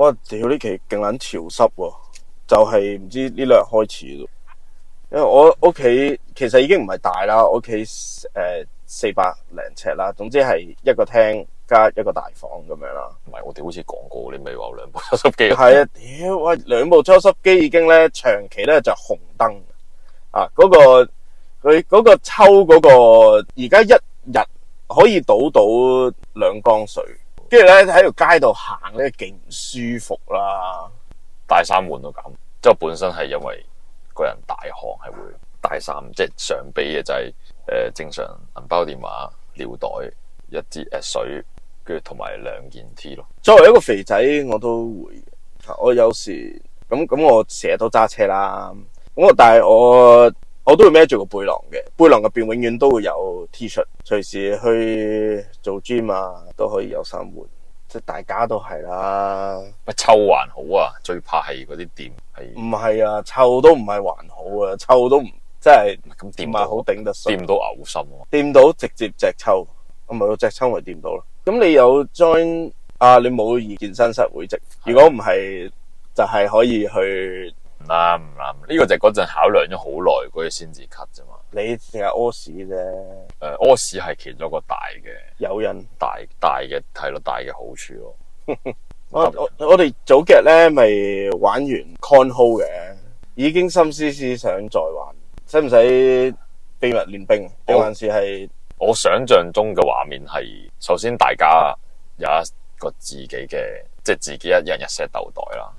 哇！屌呢期勁撚潮濕喎，就係唔知呢兩日開始咯。因為我屋企其實已經唔係大啦，我屋企400零尺啦，總之係一個廳加一個大房咁樣啦。唔係，我哋好似講過，你咪話兩部抽濕機。係啊，屌喂，兩部抽濕機已經咧長期咧就紅燈啊！嗰個抽嗰個而家一日可以倒2缸水，跟住咧喺條街度行咧勁唔舒服啦。大三換都咁，即係本身係因為個人大汗係會大三，即係常備嘅就係正常銀包、電話、尿袋、一支水，跟住同埋2件 T 咯。作為一個肥仔，我都會嘅。我有時咁我成日都揸車啦，但係我都會孭住個背囊嘅，背囊入邊永遠都會有 T 恤，隨時去做 gym 啊都可以有衫換，即係大家都係啦。乜臭還好啊，最怕係嗰啲店係唔係啊，臭都唔係還好啊，臭都唔真係咁唔係好頂得順，掂到嘔心啊！掂到直接隻抽，唔係隻抽咪掂到咯。咁你有 join 啊？你冇健身室會籍，如果唔係就係可以去。唔啱，呢個就係嗰陣考量咗好耐嗰啲先至 cut 啫嘛。你淨係屙屎啫。屙屎係其中一個大嘅誘因，大嘅係咯，大嘅好處咯。我哋早幾日咧咪玩完 Cornhole 嘅，已經心思想再玩，使唔使秘密練兵？定還是係我想象中嘅畫面係，首先大家有一個自己嘅，即係自己一人一 set 豆袋啦。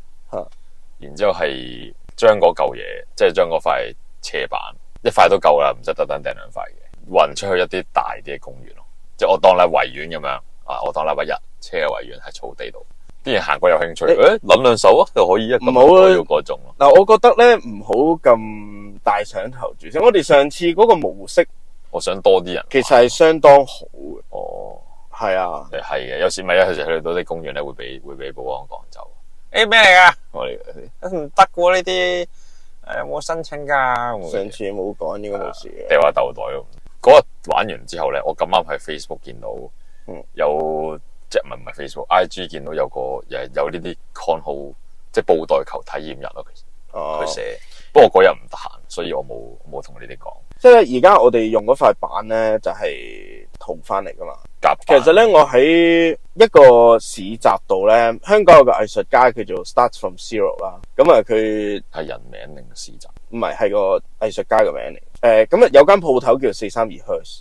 然之後係將嗰嚿嘢，即係將嗰塊斜板一塊都夠啦，唔使特登掟2塊嘅，運出去一啲大啲嘅公園咯。即係我當你維園咁樣啊，我當禮拜日車嘅維園喺草地度，啲人行過有興趣，諗2手啊，就可以一咁要嗰種咯。嗱，我覺得咧唔好咁大想頭住先。我哋上次嗰個模式，我想多啲人，其實係相當好嘅。哦，係啊，係嘅，有時有時去到啲公園咧，會俾保安趕走。咩嚟噶？我哋唔得嘅呢啲，有冇申請噶？上次冇講，應該冇事嘅。掉下豆袋咯。嗰日玩完之後咧，我咁啱喺 Facebook 見到有，即係唔係 Facebook，IG 見到有呢啲 Cornhole 即係布袋球體驗日咯。其實佢寫，不過嗰日唔得閒，所以我冇同你哋講。即係而家我哋用嗰塊板咧，就係淘翻嚟噶嘛。其實咧，我喺一個市集度咧，香港有個藝術家叫做 Start From Zero 啦。咁啊，佢係人名定市集？唔係個藝術家嘅名嚟。咁啊有間鋪頭叫432 Hertz。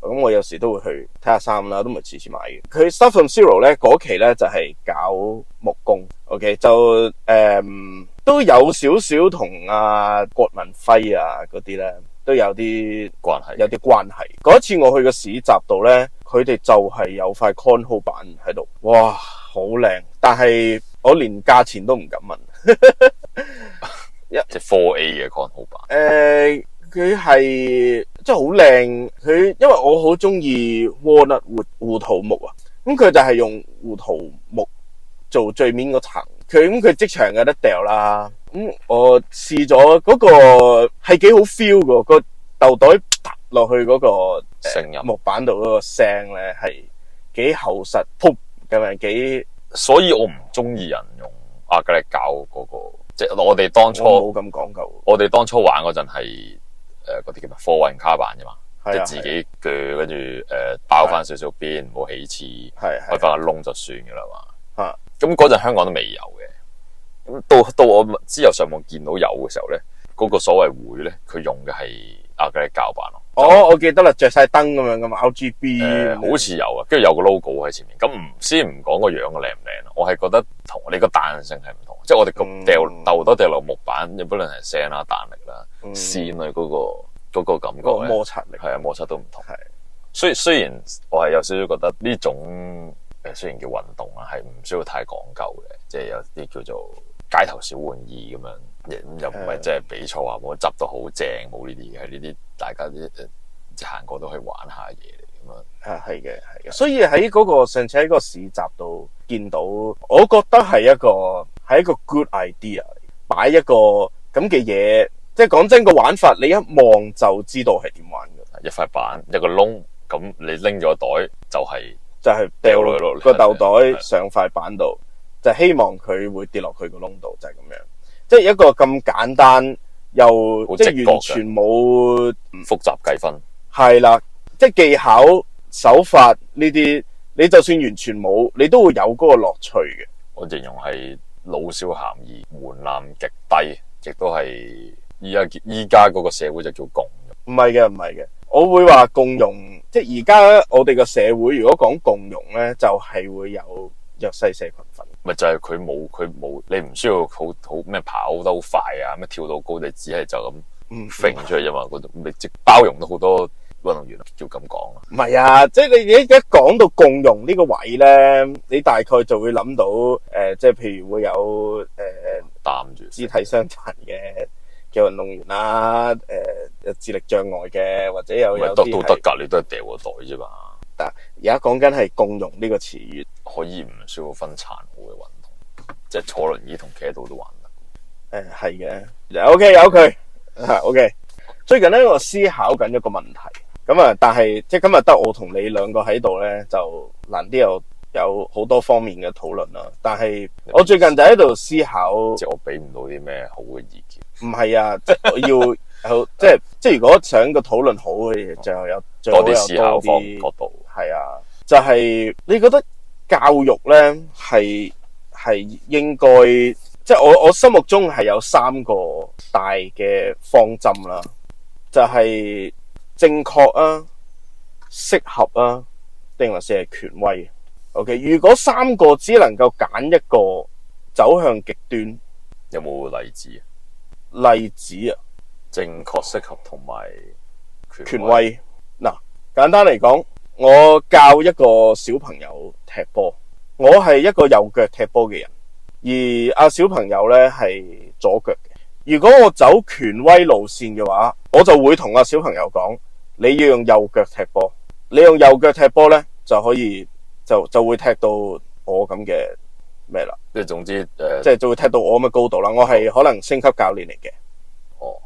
咁我有時都會去睇下衫啦，都唔係次次買嘅。佢 Start From Zero 咧嗰期咧就係搞木工 ，OK 就都有少少同阿郭文輝啊嗰啲咧都有啲關係。嗰次我去個市集度咧，佢哋就係有塊 Cornhole 板喺度，哇，好靚！但係我連價錢都唔敢問。即係 4A 嘅 Cornhole 板。佢係即係好靚，佢因為我好中意 walnut 胡桃木啊，咁佢就係用胡桃木做最面嗰層，佢即場有得掉啦。咁我試咗嗰個係幾好 feel 噶，個豆袋揼落去嗰個聲音木板度嗰個聲咧係幾厚實，噗咁樣幾。所以我唔中意人用亞克力膠嗰個，即係我哋當初冇咁講究。我哋當初玩嗰陣係嗰啲叫咩貨運卡板啫嘛，即係自己鋸跟住包翻少少邊，唔好起刺，開翻個窿就算噶啦嘛。咁嗰陣香港都未有嘅。咁到我之後上網見到有嘅時候咧，嗰個所謂會咧，佢用嘅係亞克力膠板咯。哦，我記得啦，着晒燈咁樣噶嘛 ，RGB 好似有啊，跟住有個 logo 喺前面。咁先唔講個樣靚唔靚，我係覺得同你個彈性係唔同，即係我哋咁掉豆都掉落木板，不論係聲啦、彈力啦、線啊嗰個感覺咧，摩擦力係啊，摩擦都唔同。係，雖然我係有少少覺得呢種雖然叫運動啊，係唔需要太講究嘅，即係有啲叫做街頭小玩意咁樣。又唔係即係比賽啊，冇執到好正，冇呢啲嘅，係呢啲大家啲行過都去玩下嘢嚟咁樣。係嘅。所以喺嗰個上次喺個市集度見到，我覺得係一個 good idea， 擺一個咁嘅嘢，即係講真個玩法，你一望就知道係點玩嘅。一塊板一個窿，咁你拎咗袋就係掉落個豆袋上塊板度。就希望佢會跌落佢個窿度，就係咁樣。即係一個咁簡單又即係完全冇複雜計分，係啦，即係技巧手法呢啲，你就算完全冇，你都會有嗰個樂趣嘅。我形容係老少咸宜，門檻極低，亦都係依家嗰個社會就叫共融。唔係嘅，唔係嘅，我會話共融，即係而家我哋個社會如果講共融咧，就係會有弱勢社群分。咪就係佢冇，你唔需要好咩跑得好快啊，咩跳到高，你只係就咁揈出去啫嘛。嗰種咪即包容到好多運動員，叫咁講。唔係啊，即係你一講到共融呢個位咧，你大概就會諗到即係譬如會有擔住肢體傷殘嘅運動員啦，智力障礙嘅，或者有啲都得㗎，你都係掉個袋啫嘛。但而家講緊係共融呢個詞語，可以唔需要分殘酷嘅運動，即係坐輪椅同企喺度都玩得。係嘅，OK 有佢，OK。最近咧我思考緊一個問題，咁啊，但係即係今日得我同你兩個喺度咧，就難啲有好多方面嘅討論啦。但係我最近就喺度思考，即係我俾唔到啲咩好嘅意見。唔係啊，即係我要有即係如果想個討論好嘅嘢，就有多啲思考方角度。係啊，就係你覺得教育咧係應該，即係我心目中係有3個大嘅方針啦，就係正確啊、適合啊，定還是係權威？OK， 如果3個只能夠揀一個走向極端，有冇例子？例子啊，正確、適合同埋權威。嗱，簡單嚟講，我教一個小朋友踢波，我係一個右腳踢波嘅人，而小朋友咧係左腳嘅。如果我走權威路線嘅話，我就會同小朋友講，你要用右腳踢波，你用右腳踢波咧就可以就會踢到我咁嘅咩啦。即係總之即係就會踢到我咁嘅高度啦。我係可能升級教練嚟嘅。哦，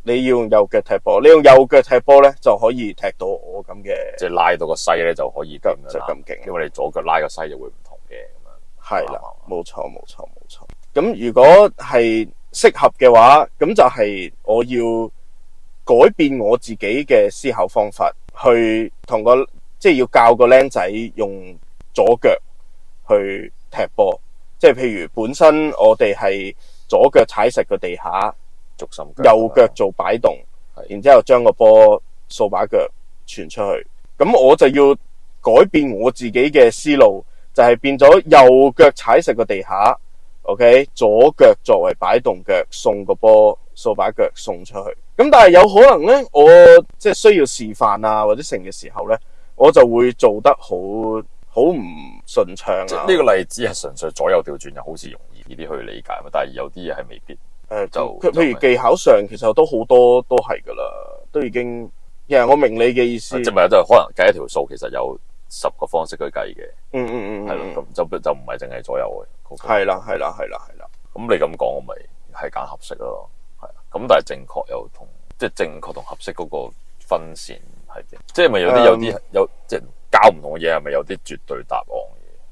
你要用右腳踢波，你用右腳踢波咧就可以踢到我咁嘅，即係拉到個西咧就可以咁就咁勁。因為你左腳拉個西就會唔同嘅咁樣。係啦，冇錯。咁如果係適合嘅話，咁就係我要改變我自己嘅思考方法，去同即係要教個僆仔用左腳去踢波。即係譬如本身我哋係左腳踩實個地下。軸心右腳做擺動，然之後將個波掃把腳傳出去。咁我就要改變我自己嘅思路，就係變咗右腳踩實個地下 ，OK， 左腳作為擺動腳送個波掃把腳送出去。咁但係有可能呢，我即係需要示範啊或者成嘅時候呢，我就會做得好唔順暢啊。即係呢個例子係純粹左右調轉，又好似容易啲去理解，但係有啲嘢係未必。譬如技巧上，其實都好多都係噶啦，都已經，其實我明你嘅意思。即係咪就可能計一條數，其實有10個方式去計嘅。係咯，咁就唔係淨係左右嘅。係啦。咁你咁講，我咪係揀合適咯。係啊，咁但係正確又同即係正確同合適嗰個分線係點？即係咪有啲有即係教唔同嘅嘢，係咪有啲絕對答案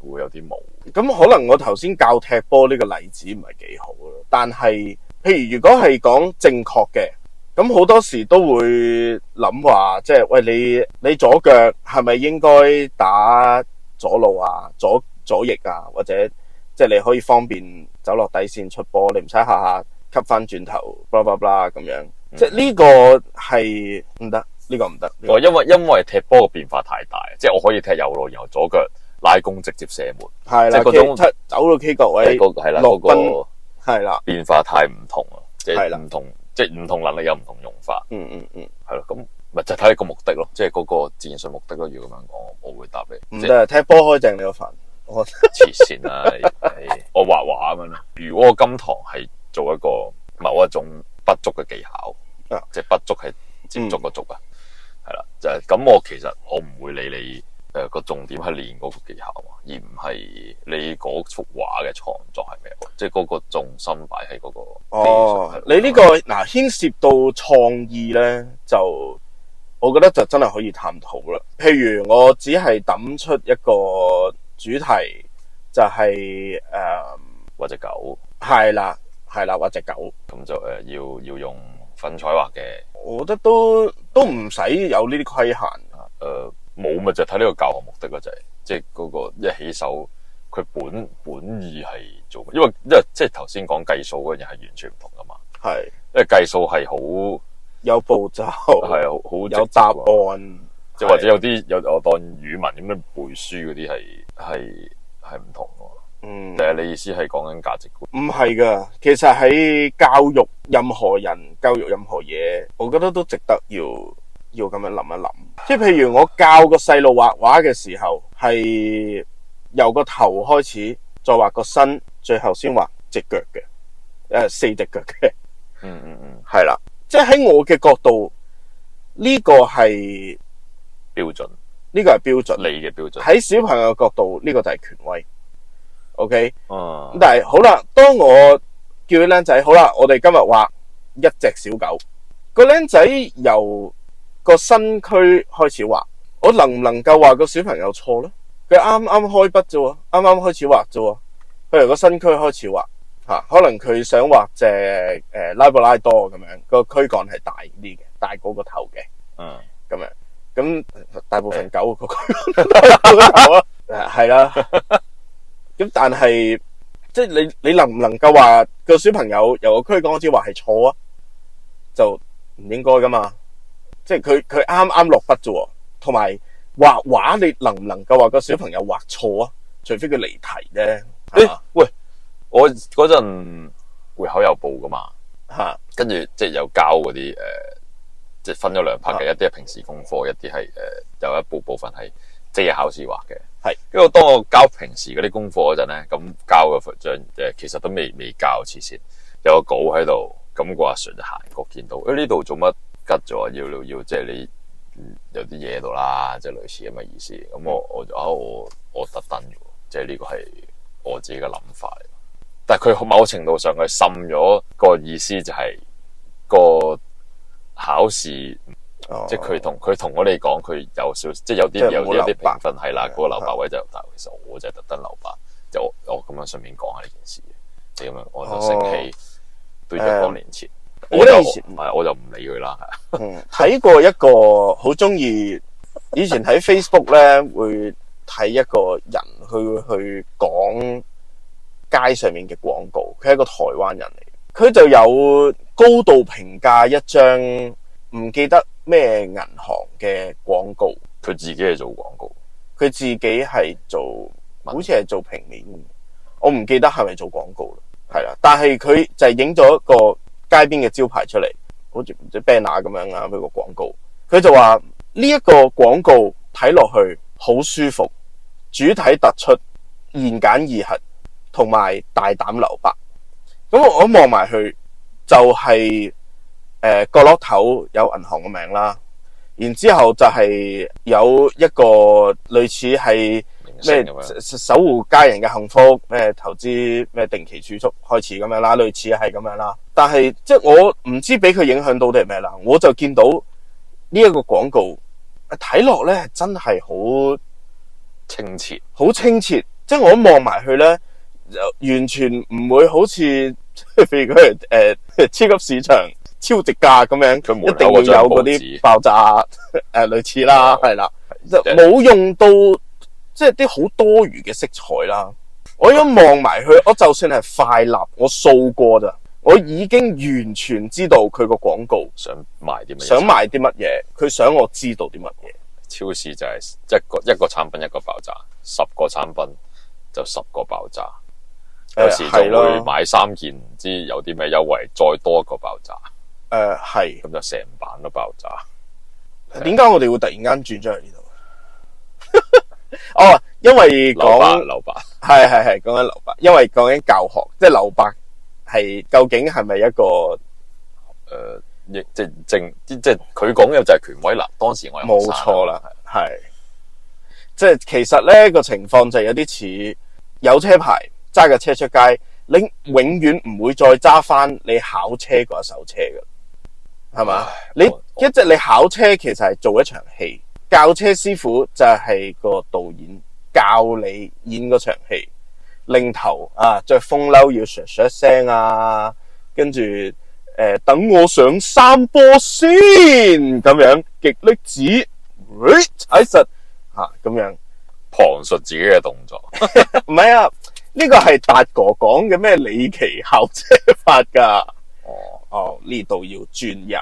嘅？會有啲冇。咁可能我頭先教踢波呢個例子唔係幾好咯，但係譬如如果係講正確嘅，咁好多時都會諗話，即係喂，你左腳係咪應該打左路啊、左翼啊，或者即係你可以方便走落底線出波，你唔使下下吸翻轉頭，blah blah blah咁樣。即係呢個係唔得，呢個唔得。因為踢波嘅變化太大，即係我可以踢右路，然後左腳拉弓直接射門，係啦，即係嗰種走到 K 角位，係啦，落奔，係啦，變化太唔同啦，即係唔同，即係唔同能力有唔同用法，係咯，咁咪就睇你個目的咯，即係嗰個戰術目的咯。如果咁樣講，我會答你，唔得，踢波開正你個飯，我黐線啦，我畫畫咁樣咯。如果我今堂係做一個某一種不足嘅技巧，即係不足係接觸個足啊，係啦，就係咁。我其實我唔會理你。個重點係練嗰個技巧嘛，而唔係你嗰幅畫嘅創作係咩？即係嗰個重心擺喺嗰個技術。你呢個嗱牽涉到創意咧，就我覺得就真係可以探討啦。譬如我只係抌出一個主題，就係或者狗係啦，或者狗咁就要用粉彩畫嘅。我覺得都唔使有呢啲規限。冇咪就睇呢個教學目的咯，就係即係嗰個一起手，佢本意係做，因為即係頭先講計數嗰樣嘢係完全唔同噶嘛。係，因為計數係好有步驟，係好有答案，即係或者有啲我當語文咁樣背書嗰啲係唔同嘅。嗯，但係你意思係講緊價值觀？唔係噶，其實喺教育任何人、教育任何嘢，我覺得都值得要咁樣諗一諗。即係譬如我教個細路畫畫嘅時候，係由個頭開始，再畫個身，最後先畫隻腳嘅，4隻腳嘅。係啦，即係喺我嘅角度，呢個係標準，呢個係標準，你嘅標準。喺小朋友嘅角度，呢個就係權威。OK，咁但係好啦，當我叫佢僆仔，好啦，我哋今日畫一隻小狗，個僆仔由個身軀開始畫，我能唔能夠話個小朋友錯咧？佢啱啱開筆啫，啱啱開始畫啫，佢由個身軀開始畫吓，可能佢想畫隻拉布拉多咁樣，個軀幹係大啲嘅，大過個頭嘅，咁樣，咁大部分狗個軀幹大過個頭啊，係啦。咁但係即係你能唔能夠話個小朋友由個軀幹開始畫係錯啊？就唔應該噶嘛。即係佢啱啱落筆啫，同埋畫畫你能唔能夠話個小朋友畫錯啊？除非佢離題啫。喂，我嗰陣會考有報噶嘛，跟住即係有交嗰啲即係分咗兩 part 嘅，一啲係平時功課，一啲係有一部分係即係考試畫嘅。係，因為當我交平時嗰啲功課嗰陣咧，咁交嘅張其實都未交之前，有個稿喺度，咁個阿 Sir 就行過見到，呢度做乜吉咗？要即係你有啲嘢喺度啦，即係類似咁嘅意思。咁我特登嘅，即係呢個係我自己嘅諗法嚟。但係佢某程度上佢滲咗個意思，就係個考試。即係佢同我哋講，佢有少即係有啲評分係啦，嗰個留白位就但其實我就係特登留白，就我咁樣順便講下呢件事嘅，即係咁樣我就醒起都若干年前，我就唔理佢啦。睇過一個好中意，以前喺 Facebook 咧會睇一個人去講街上面嘅廣告，佢係一個台灣人嚟，佢就有高度評價一張唔記得咩銀行嘅廣告，佢自己係做廣告，佢自己係做，好似係做平面，我唔記得係咪做廣告啦，係啦。但係佢就係影咗一個街邊嘅招牌出嚟，好似隻 banner 咁樣啊，佢個廣告。佢就話呢一個廣告睇落去好舒服，主體突出，言簡意賅，同埋大膽留白。咁我望埋去就係、角落頭有銀行嘅名啦，然之後就係有一個類似係咩守護家人嘅幸福，咩投資咩定期儲蓄開始咁樣啦，類似係咁樣啦。但係即係我唔知俾佢影響到定係咩啦，我就見到呢一個廣告睇落咧真係好清澈，好清澈。即係我望埋去咧，完全唔會好似譬如佢超級市場超值價咁樣，一定要有嗰啲爆炸類似啦，係啦，就冇用到即係啲好多餘嘅色彩啦。我一望埋去，我就算係快立，我掃過咋，我已經完全知道佢個廣告想賣啲乜嘢，想賣啲乜嘢，佢想我知道啲乜嘢。超市就係一個產品一個爆炸，10個產品就10個爆炸。有時就會買3件，唔知有啲咩優惠，再多一個爆炸。係，咁就成版都爆炸。點解我哋會突然間轉咗去呢度？哦，因為講留白，係講緊留白，因為講緊教學，即係留白係究竟係咪一個即係佢講嘅就係權威啦。當時我冇錯啦，係即係其實咧個情況就係有啲似有車牌揸架車出街，你永遠唔會再揸翻你考車嗰一手車噶。係嘛？你考車其實係做一場戲，教車師傅就係個導演教你演嗰場戲。擰頭啊，着風褸要唰唰聲啊，跟住等我上3波先咁樣，極力子踩實嚇咁樣旁述自己嘅動作。唔係啊，呢個係達哥講嘅咩李奇校車法㗎。哦，呢度要轉右，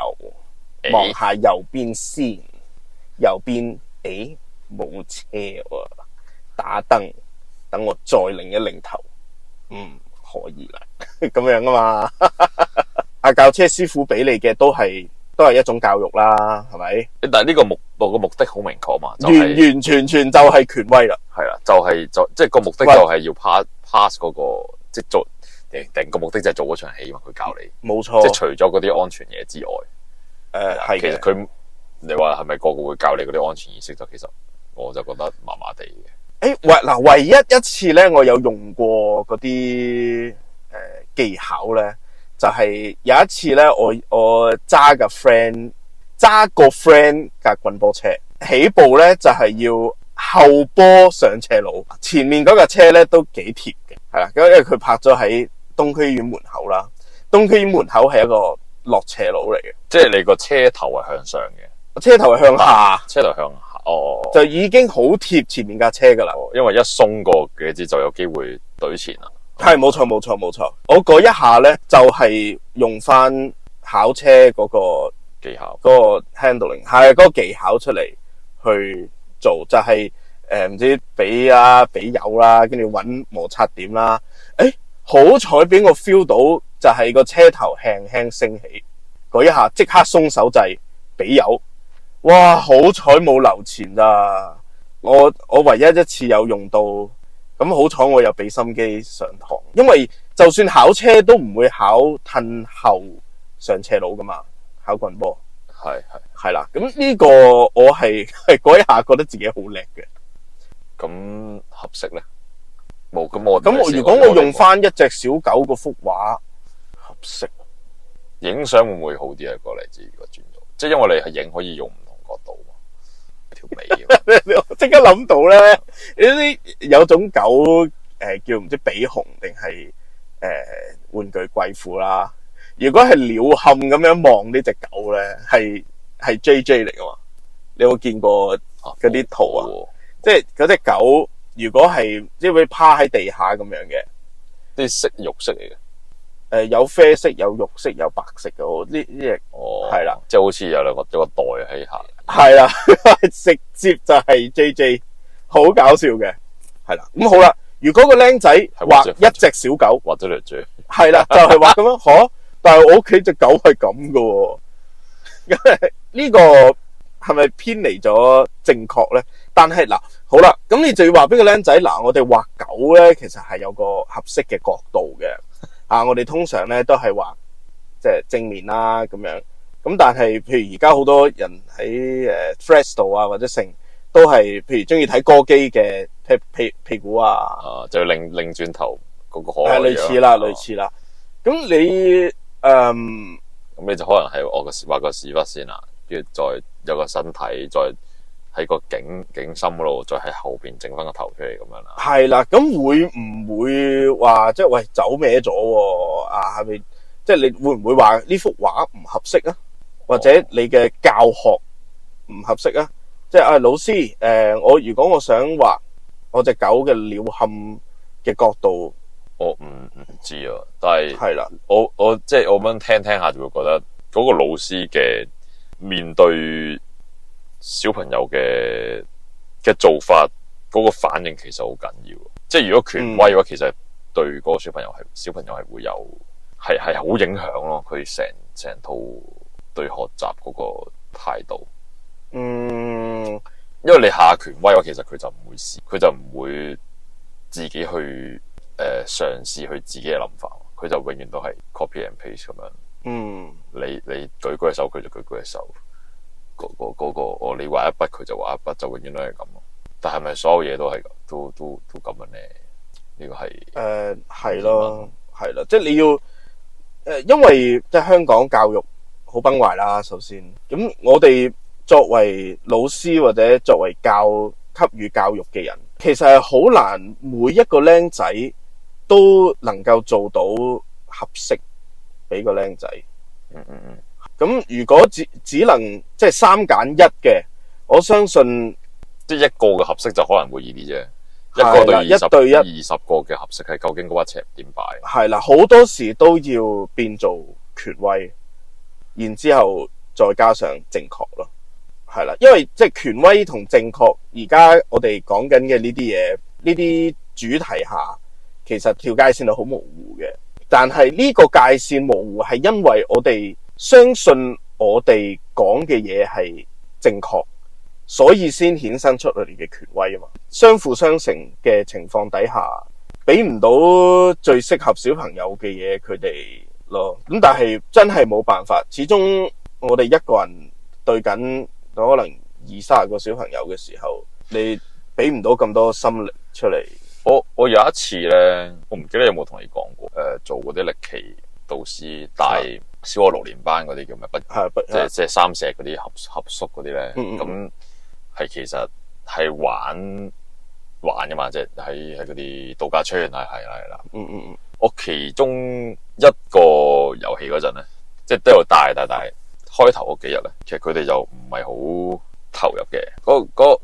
望下右邊先，右邊冇車喎，打燈，等我再擰一擰頭，可以啦，咁樣啊嘛。阿教車師傅俾你嘅都係一種教育啦，係咪？但係呢個目的好明確嘛，完全就係權威啦。係啦，即係個目的就係要 pass 嗰個，即係做定個目的就係做嗰場戲嘛。佢教你，冇錯。即係除咗嗰啲安全嘢之外，係其實佢你話係咪個個會教你嗰啲安全意識？就其實我就覺得麻麻地嘅。唯一一次咧，我有用過嗰啲技巧咧。就係有一次咧，我揸個 friend 架棍波車起步咧，就係要後波上斜路，前面嗰架車咧都幾貼嘅，係啦，因為佢泊咗喺東區醫院門口啦。東區醫院門口係一個落斜路嚟嘅，即係你個車頭係向上嘅，車頭係向下，車頭向下，就已經好貼前面架車噶啦，因為一鬆過嘅支就有機會對前啦。係冇錯，我嗰一下咧就係用翻考車嗰個技巧，嗰個 handling 係嗰個技巧出嚟去做，就係唔知俾油啦，跟住揾摩擦點啦。好彩俾我 feel 到，就係個車頭輕輕升起，嗰一下即刻鬆手掣俾油，哇！好彩冇留前咋，我唯一一次有用到。咁好彩我有俾心機上堂，因為就算考車都唔會考褪後上斜路噶嘛，考棍波係啦。咁呢個我係嗰一下覺得自己好叻嘅。咁合適咧？冇咁我如果我用翻一隻小狗嗰幅畫合適，影相會唔會好啲啊？個例子如果轉到，即係因為你係影可以用唔同角度。條尾，我即刻諗到咧，呢啲有種狗叫唔知比熊定係玩具貴婦啦。如果係鳥瞰咁樣望呢隻狗咧，係 JJ 嚟噶嘛？你有冇見過嗰啲圖啊？即係嗰隻狗，如果係即係會趴喺地下咁樣嘅，啲色肉色嚟嘅。有啡色、有肉色、有白色嘅。呢隻係啦，即係好似有個袋喺下。係啦，直接就係 JJ， 好搞笑嘅。係啦，咁好啦。如果個僆仔畫一隻小狗，畫咗條豬，係啦，就係畫咁樣。嗬，但係我屋企隻狗係咁嘅，咁呢個係咪偏離咗正確咧？但係嗱，好啦，咁你就要話俾個僆仔嗱，我哋畫狗咧，其實係有個合適嘅角度嘅。我哋通常咧都係畫即係正面啦咁樣。咁但係譬如而家好多人喺Threads 度啊或者成都係譬如中意睇歌姬嘅屁股啊，就擰轉頭嗰個可愛類似啦。咁你咁你就可能係我畫個屎忽先啦，跟住再有個身體，再喺個頸心嗰度，再喺後邊整翻個頭出嚟咁樣啦。係啦，咁會唔會話即係喂走歪咗啊？係咪即係你會唔會話呢幅畫唔合適啊？或者你嘅教學唔合適啊？即係老師我如果我想畫我隻狗嘅鳥瞰嘅角度，我唔知啊。但係係啦，我即係我咁樣聽下就會覺得嗰個老師嘅面對小朋友嘅做法，嗰個反應其實好緊要。即係如果權威嘅話，其實對嗰個小朋友係會有係好影響咯。佢成套對學習嗰個態度。因為你下權威嘅話，其實佢就唔會試，佢就唔會自己去嘗試佢自己嘅諗法，佢就永遠都係 copy and paste 咁樣。你舉隻手，佢就舉隻手。你畫一筆，佢就畫一筆，就永遠都係咁咯。但係咪所有嘢都係都咁樣咧？呢個係係咯，係啦，即係你要因為即係香港教育好崩壞啦。首先，咁我哋作為老師或者作為給予教育嘅人，其實係好難每一個僆仔都能夠做到合適俾個僆仔。咁如果只能即係3揀1嘅，我相信即係一個嘅合適就可能會易啲啫。一個對1對1 20個嘅合適係究竟嗰把尺點擺？係啦，好多時都要變做權威，然之後再加上正確咯。係啦，因為即係權威同正確，而家我哋講緊嘅呢啲嘢，呢啲主題下，其實條界線係好模糊嘅。但係呢個界線模糊係因為我哋相信我哋講嘅嘢係正確，所以先衍生出我哋嘅權威啊嘛。相輔相成嘅情況底下，俾唔到最適合小朋友嘅嘢佢哋咯。咁但係真係冇辦法，始終我哋一個人對緊可能20-30個小朋友嘅時候，你俾唔到咁多心力出嚟。我有一次咧，我唔記得有冇同你講過，做嗰啲歷奇導師帶小學6年班嗰啲叫咩？即係三石嗰啲合宿嗰啲咧，咁係其實係玩噶嘛，即係喺嗰啲度假村係啦。我其中一個遊戲嗰陣咧，即係都有帶，但係開頭嗰幾日咧，其實佢哋就唔係好投入嘅。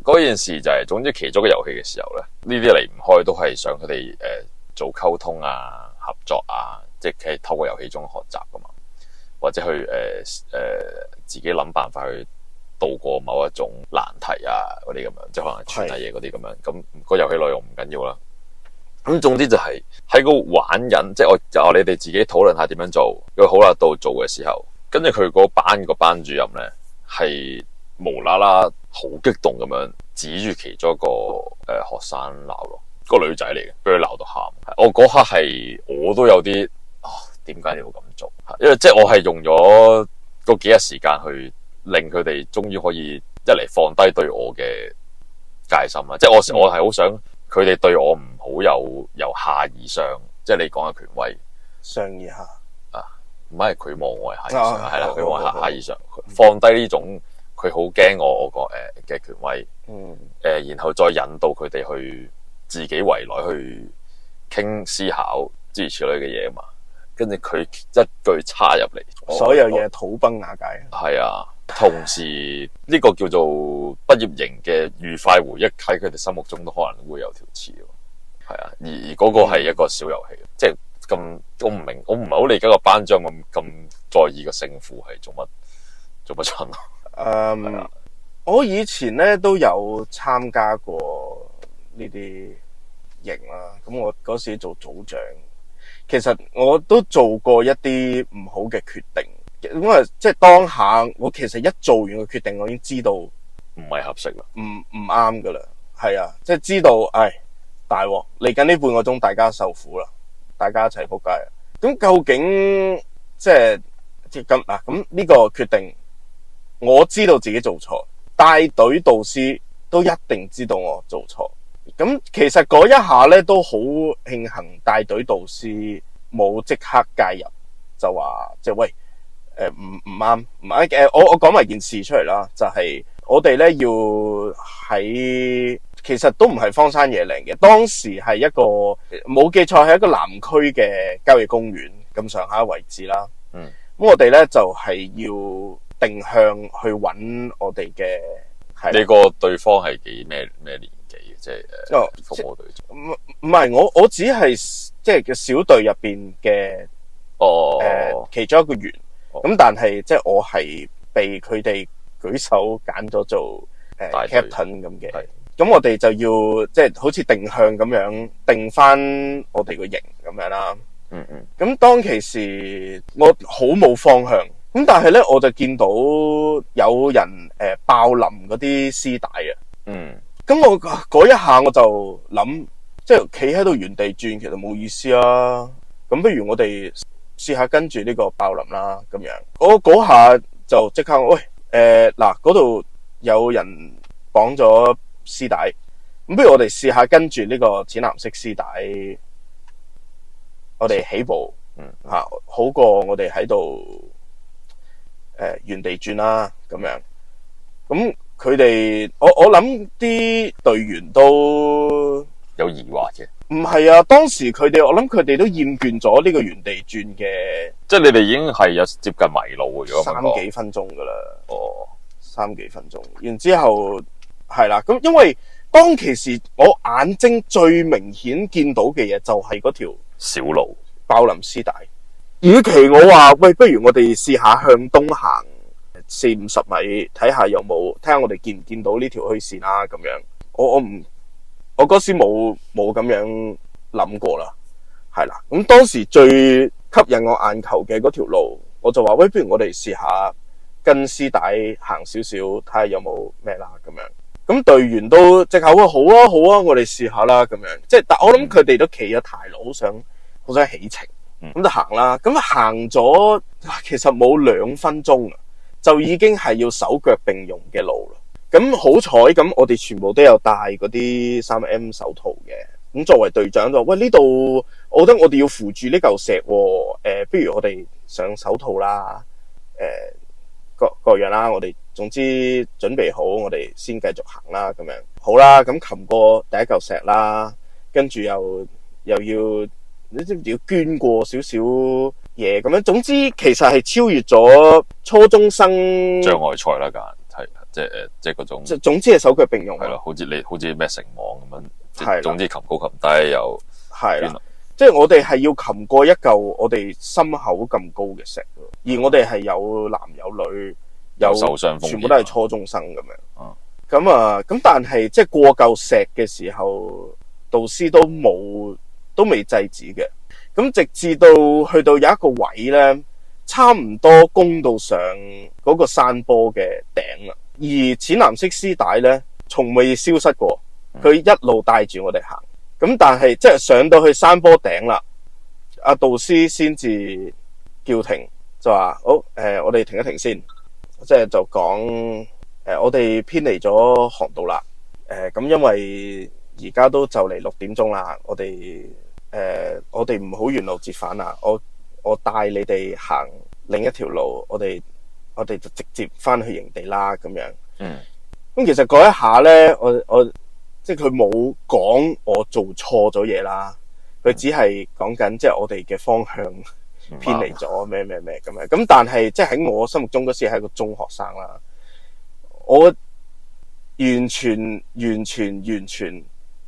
嗰件事就係，總之其中嘅遊戲嘅時候咧，呢啲離唔開都係想佢哋做溝通啊、合作啊，即係透過遊戲中學習噶嘛，或者去自己諗辦法去度過某一種難題啊嗰啲咁樣，即係可能係傳遞嘢嗰啲咁樣。咁個遊戲內容唔緊要啦。咁總之就係喺個玩人，即係你哋自己討論下點樣做。佢好啦，到做嘅時候，跟住佢嗰班個班主任咧係無啦啦好激動咁樣指住其中一個學生鬧咯，個女仔嚟嘅，俾佢鬧到喊。我嗰刻係我都有啲點解你要咁做？因為即係我係用咗嗰幾日時間去令佢哋終於可以一嚟放低對我嘅戒心啦。即係我係好想佢哋對我唔好由下而上，即係你講嘅權威上而下啊，唔係佢望我係下而上，係啦，佢望下而上，放低呢種佢好驚我個嘅權威，然後再引導佢哋去自己圍內去傾思考諸如此類嘅嘢嘛。跟住佢一句插入嚟，所有嘢土崩瓦解。係啊，同時呢個叫做畢業營嘅愉快回憶喺佢哋心目中都可能會有條刺。係啊，而嗰個係一個小遊戲，即係咁我唔明，我唔係好理解個班長咁在意個勝負係做乜蠢咯。我以前咧都有參加過呢啲營啦，咁我嗰時做組長。其實我都做過一啲唔好嘅決定，因為即係當下我其實一做完個決定，我已經知道唔係合適啦，唔啱噶啦，係啊，即係知道，大鑊嚟緊呢半個鐘，大家受苦啦，大家一齊仆街啦。咁究竟即係咁嗱？咁呢個決定，我知道自己做錯，帶隊導師都一定知道我做錯。咁其實嗰一下咧都好慶幸，帶隊導師冇即刻介入，就話即係喂，唔啱。我講埋件事出嚟啦，就係我哋咧要喺，其實都唔係荒山野嶺嘅，當時係一個冇記錯係一個南區嘅郊野公園咁上下位置啦。咁我哋咧就係要定向去揾我哋嘅。你個對方係幾咩年紀嘅？即係服務隊長？唔係，我只係即係嘅小隊入邊嘅其中一個員。咁但係即係我係被佢哋舉手揀咗做captain 咁嘅。咁我哋就要即係好似定向咁樣定翻我哋個營咁樣啦。咁當其時我好冇方向。咁但係咧，我就見到有人爆淋嗰啲絲帶啊。咁我嗰一下我就諗，即係企喺度原地轉，其實冇意思啊。咁不如我哋試下跟住呢個爆淋啦，咁樣。我嗰下就即刻喂，嗱，嗰度有人綁咗絲帶，咁不如我哋試下跟住呢個淺藍色絲帶，我哋起步，好過我哋喺度。原地轉啦，咁樣，咁佢哋，我諗啲隊員都有疑惑嘅，唔係啊，當時我諗佢哋都厭倦咗呢個原地轉嘅，即係你哋已經係有接近迷路嘅，如果咁講3幾分鐘噶啦。哦，3幾分鐘，然之後係啦，咁因為當其時我眼睛最明顯見到嘅嘢就係嗰條小路爆林絲帶。與其我話喂，不如我哋試下向東行40-50米，睇下有冇，睇下我哋見唔見到呢條虛線啦。咁樣，我嗰時冇咁樣諗過啦，係啦。咁當時最吸引我眼球嘅嗰條路，我就話喂，不如我哋試下跟絲帶行少少，睇下有冇咩啦咁樣。咁隊員都即刻話好啊好啊，我哋試下啦咁樣。即係但我諗佢哋都企咗太耐，好想起程，咁就行啦。咁行咗其實冇2分鐘啊，就已經係要手腳並用嘅路啦。咁好彩，咁我哋全部都有戴嗰啲 3M 手套嘅。咁作為隊長就喂，呢度，我覺得我哋要扶住呢嚿石，不如我哋上手套啦，各樣啦，我哋總之準備好，我哋先繼續行啦，咁樣好啦。咁擒過第一嚿石啦，跟住又要捐過少少嘢，咁樣總之其實係超越咗初中生障礙賽啦，係即係嗰種，總之係手腳並用，係咯，好似咩繩網咁樣，係總之擒高擒低又係啦，即係我哋係要擒過一嚿我哋心口咁高嘅石，而我哋係有男有女，有受傷風險，全部都係初中生咁樣。咁但係即係過嚿石嘅時候，導師都未制止嘅。咁直至到去到有一個位咧，差唔多攻到上嗰個山坡嘅頂啦。而淺藍色絲帶咧，從未消失過，佢一路帶住我哋行。咁但係即係上到去山坡頂啦，阿導師先至叫停，就話好，我哋停一停先，即係就講我哋偏離咗航道啦。咁因為而家都就嚟6點鐘啦，我哋唔好沿路折返啦，我帶你哋行另一條路，我哋就直接翻去營地啦，咁樣。咁其實嗰一下咧，我即係佢冇講我做錯咗嘢啦，佢只係講緊即係我哋嘅方向偏離咗咩咁樣。咁但係即係喺我心目中嗰時係個中學生啦，我完全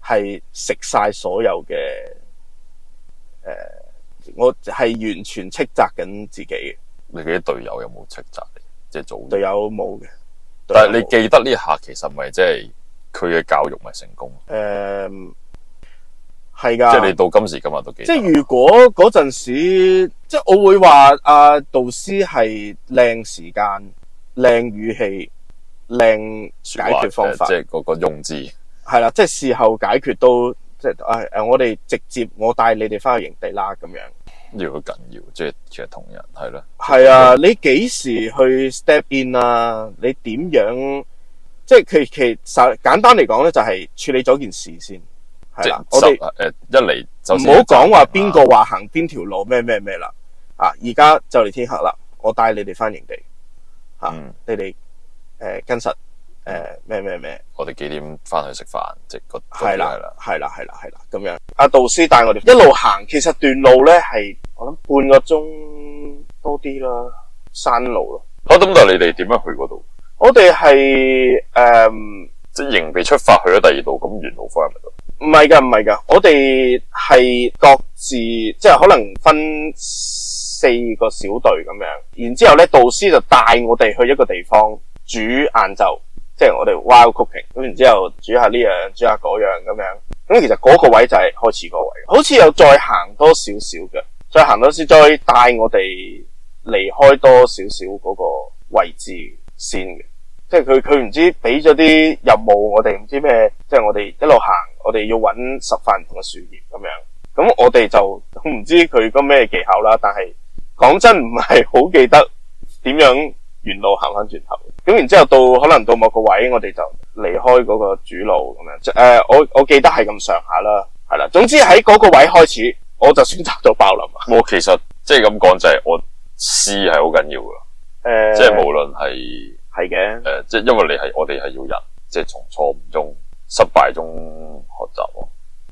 係食晒所有嘅我係完全斥責緊自己嘅。你嘅啲隊友有冇斥責你？即係做隊友冇嘅。但係你記得呢下，其實咪即係佢嘅教育咪成功？係噶。即係你到今時今日都記得。即係如果嗰陣時，即係我會話導師係靚時間、靚語氣、靚解決方法，即係嗰個用字係啦。即係事後解決都即係我哋直接我帶你哋翻去營地啦，咁樣。呢個好緊要，即係其實同人係咯。係啊，你幾時去 step in 啊？你點樣？即係其實簡單嚟講咧，就係處理咗件事先。係啦，我哋一嚟就唔好講話邊個話行邊條路咩啦。而家就嚟天黑啦，我帶你哋翻營地你哋跟實咩。我哋幾點翻去食飯？即係係啦咁樣。阿導師帶我哋一路行，其實段路咧係我諗半個鐘多啲啦，山路咯。好，咁但係你哋點樣去嗰度？我哋係即係營地出發去咗第二度，咁沿路翻係咪度？唔係噶，我哋係各自即係可能分4個小隊咁樣，然之後咧導師就帶我哋去一個地方煮晏晝，即係我哋 wild cooking，咁然之後煮下呢樣，煮下嗰樣咁樣。咁其實嗰個位就係開始嗰個位，好似又再行多少少嘅，再行多少再帶我哋離開多少少嗰個位置先嘅。即係佢唔知俾咗啲任務我哋唔知咩，即係我哋一路行，我哋要揾10塊唔同嘅樹葉咁樣。咁我哋就唔知佢個咩技巧啦，但係講真唔係好記得點樣沿路行翻轉頭。咁然之後可能到某個位，我哋就離開嗰個主路咁樣。我記得係咁上下啦，係啦。總之喺嗰個位開始，我就選擇咗爆林。我其實即係咁講就係我試係好緊要噶，即係無論係。係嘅，即係因為我哋係要人，即係從錯誤中、失敗中學習。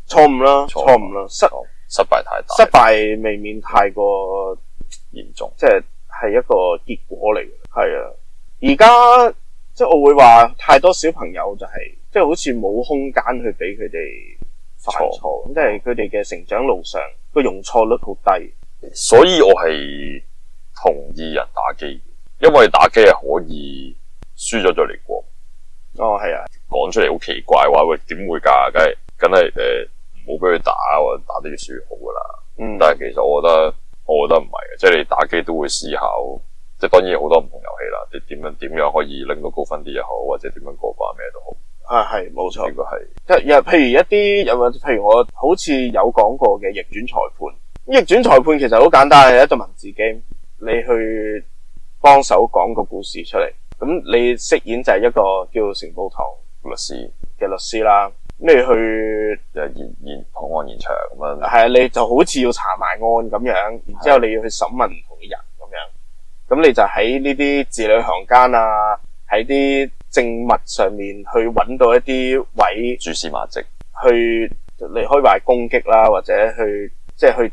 錯誤啦，錯誤啦，失敗太大，失敗未免太過嚴重，即係一個結果嚟嘅。係啊，而家即係我會話太多小朋友就係即係好似冇空間去俾佢哋犯錯，即係佢哋嘅成長路上個容錯率好低。所以我係同意人打機，因為打機係可以輸咗再嚟過。哦，係啊，講出嚟好奇怪話，喂，點會㗎？梗係唔好俾佢打，或者打得越輸越好㗎啦。但係其實我覺得唔係嘅，即係你打機都會思考，即係當然有好多唔同遊戲啦。你點樣可以拎到高分啲又好，或者點樣過關咩都好。啊，係冇錯，呢個係即係譬如一啲譬如我好似有講過嘅逆轉裁判。逆轉裁判其實好簡單，係一個文字 game，你去幫手講個故事出嚟。咁你飾演就係一個叫成寶堂律師嘅律師啦。咁你去判案現場咁樣，係啊，你就好似要查埋案咁樣，然之後你要去審問唔同嘅人咁樣。咁你就喺呢啲字裏行間啊，喺啲證物上面去揾到一啲位蛛絲馬跡，去你可以話係攻擊啦，或者去即係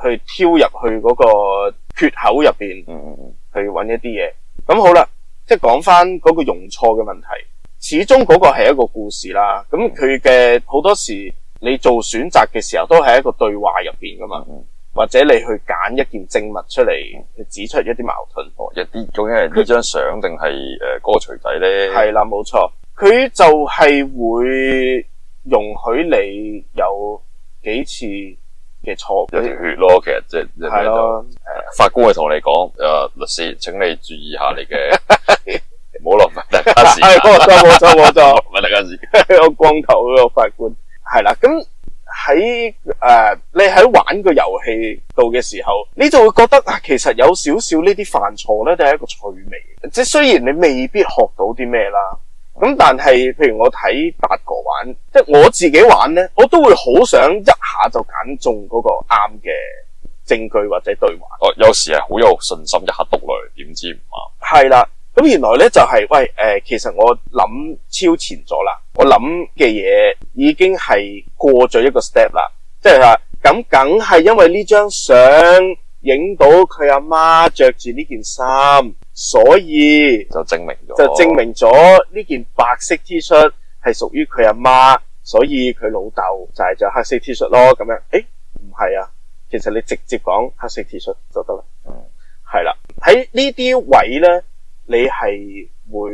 去挑入去嗰個缺口入邊，去揾一啲嘢。咁好啦。即係講翻嗰個容錯嘅問題，始終嗰個係一個故事啦。咁佢嘅好多時，你做選擇嘅時候都係一個對話入邊噶嘛，或者你去揀一件證物出嚟，去指出一啲矛盾。一啲究竟係呢張相定係嗰個錘仔咧？係啦，冇錯，佢就係會容許你有幾次嘅錯，有條血咯。其實即係係咯，法官會同你講，律師，請你注意下你嘅。唔好浪費大家時間。冇錯，唔係大家時間。我光頭嗰個法官係啦，咁喺你喺玩個遊戲度嘅時候，你就會覺得其實有少少呢啲犯錯咧，都係一個趣味。即係雖然你未必學到啲咩啦，咁但係譬如我睇達哥玩，即係我自己玩咧，我都會好想一下就揀中嗰個啱嘅證據或者對話。有時係好有信心，一下篤落嚟，點知唔啱。係啦。咁原來咧就係其實我諗超前咗啦，我諗嘅嘢已經係過咗一個 step 啦，即係話咁梗係因為呢張相影到佢阿媽着住呢件衫，所以就證明咗呢件白色 T 恤係屬於佢阿媽，所以佢老豆就係着黑色 T 恤咯。咁樣唔係啊，其實你直接講黑色 T 恤就得啦。係啦，喺呢啲位咧。你係會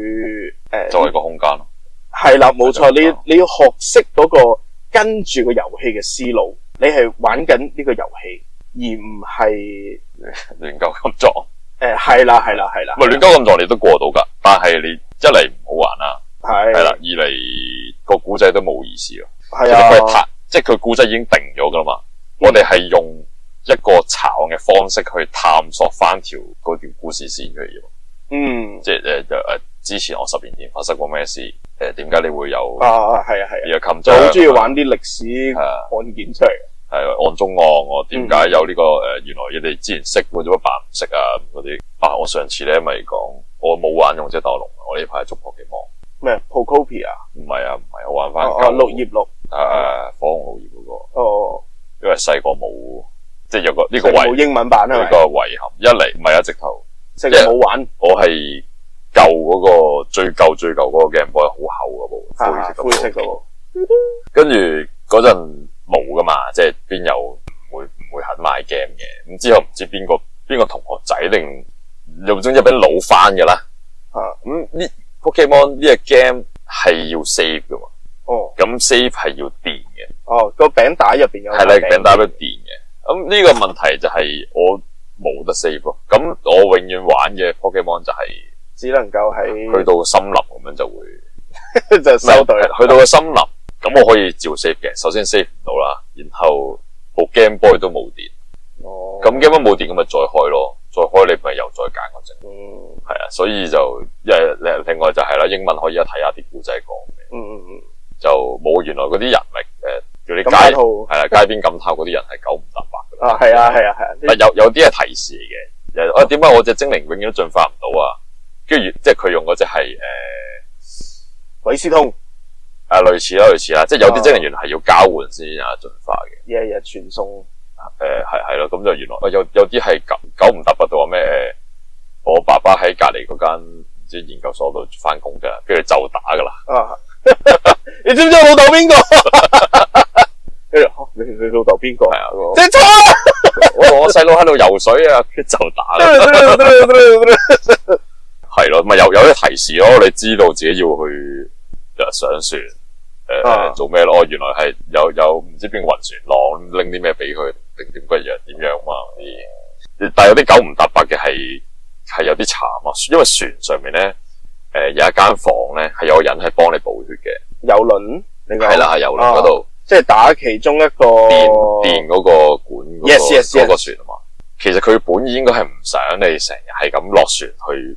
作為一個空間咯，係啦，冇錯。你要學識嗰個跟住個遊戲嘅思路，你係玩緊呢個遊戲，而唔係亂鳩咁撞。係啦。唔係亂鳩咁撞，你都過到噶，但係你一嚟唔好玩啦，係啦，二嚟個古仔都冇意思咯。係啊，即係佢古仔已經定咗噶啦嘛，我哋係用一個查案嘅方式去探索翻嗰條故事線出嚟。即係之前我10年前發生過咩事？點解你會有係啊，呢個就好中意玩啲歷史案件出嚟。係案中案，我點解有呢個原來你哋之前識，做乜扮唔識啊？嗰啲我上次咧咪講，我冇玩勇者鬥龍，我呢排捉破奇網咩 Pocopia 唔係，我玩翻綠葉綠火紅綠葉嗰個。因為細個冇，即係有個呢個冇英文版啊，呢個遺憾。一嚟唔係直頭。即係冇玩，我係舊嗰個最舊嗰個 Game Boy，好厚嗰部灰色嗰部，跟住嗰陣冇噶嘛，即係邊有唔會肯買 game 嘅。咁之後唔知邊個同學仔定又總之俾老翻嘅啦。咁呢 Pokemon 呢個 game 係要 save 噶嘛？咁 save 係要電嘅。個餅帶入邊有係啦，餅帶俾電嘅。咁呢個問題就係我。冇得 save 咯，咁我永遠玩嘅 Pokemon 就係只能夠喺去到森林咁樣就會就收隊。去到個森林，咁我可以照 save 嘅。首先 save 唔到啦，然後部 Game Boy 都冇電。咁 Game Boy 冇電咁咪再開咯，再開你咪又再揀個證。係啊，所以就另外就係啦，英文可以一睇下啲故仔講嘅。就冇原來嗰啲人咪叫你街邊感嘆嗰啲人係9唔搭8嘅。係啊。有啲係提示嚟嘅。點解我隻精靈永遠都進化唔到啊？跟住即係佢用嗰隻係韋斯通。類似啦，即係有啲精靈原來係要交換先有得進化嘅，一日傳送。係咯，咁就原來有啲係九唔搭八到話咩我爸爸喺隔離嗰間唔知研究所度翻工㗎，跟住就打㗎啦。你知唔知我老豆邊個？跟住你老豆邊個？係啊，即係錯。我細佬喺度游水啊，跟住就打啦。係咯，咪有啲提示咯，你知道自己要去上船，做咩咯？原來係有唔知邊個暈船浪拎啲咩俾佢，定點鬼樣點樣嘛啲。但係有啲九唔搭八嘅係有啲慘啊，因為船上面咧有一間房咧係有個人係幫你補血嘅。郵輪，係啦，喺郵輪嗰度，即係打其中一個電嗰個管嗰個船啊嘛。其實佢本意應該係唔想你成日係咁落船去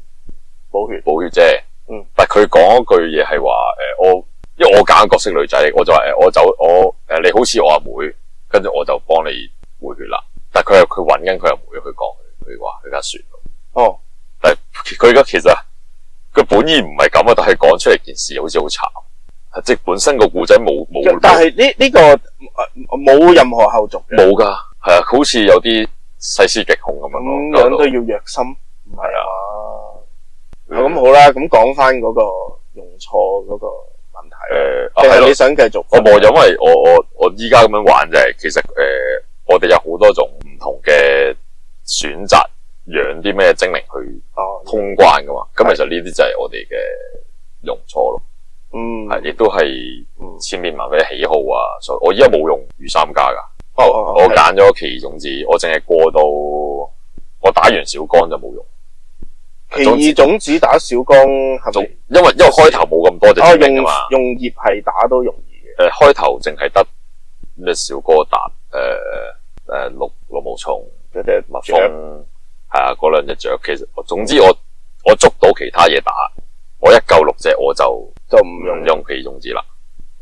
補血啫。但係佢講嗰句嘢係話因為我揀角色女仔，我就話你好似我阿妹，跟住我就幫你補血啦。但係佢揾緊佢阿妹去講佢話佢架船度。但係佢而家其實佢本意唔係咁啊，但係講出嚟件事好似好慘。即係本身個故仔冇，但係呢個冇任何後續嘅，冇噶，係啊，好似有啲細思極恐咁樣咯。咁樣都要虐心，唔係啊？咁好啦，咁講翻嗰個用錯嗰個問題。係你想繼續？我冇，因為我依家咁樣玩就係，其實我哋有好多種唔同嘅選擇，養啲咩精靈去通關噶嘛。咁其實呢啲就係我哋嘅用錯咯。亦都係千變萬化嘅喜好啊！所以我依家冇用御三家噶，我揀咗奇異種子，我淨係過到我打完小剛就冇用。奇異種子打小剛係咪？因為開頭冇咁多隻精靈啊嘛，用葉係打都容易嘅。開頭淨係得咩小哥達綠毛蟲嗰隻蜜蜂係啊，嗰兩隻雀。其實總之我捉到其他嘢打，我一夠6隻我就唔用奇異種子啦。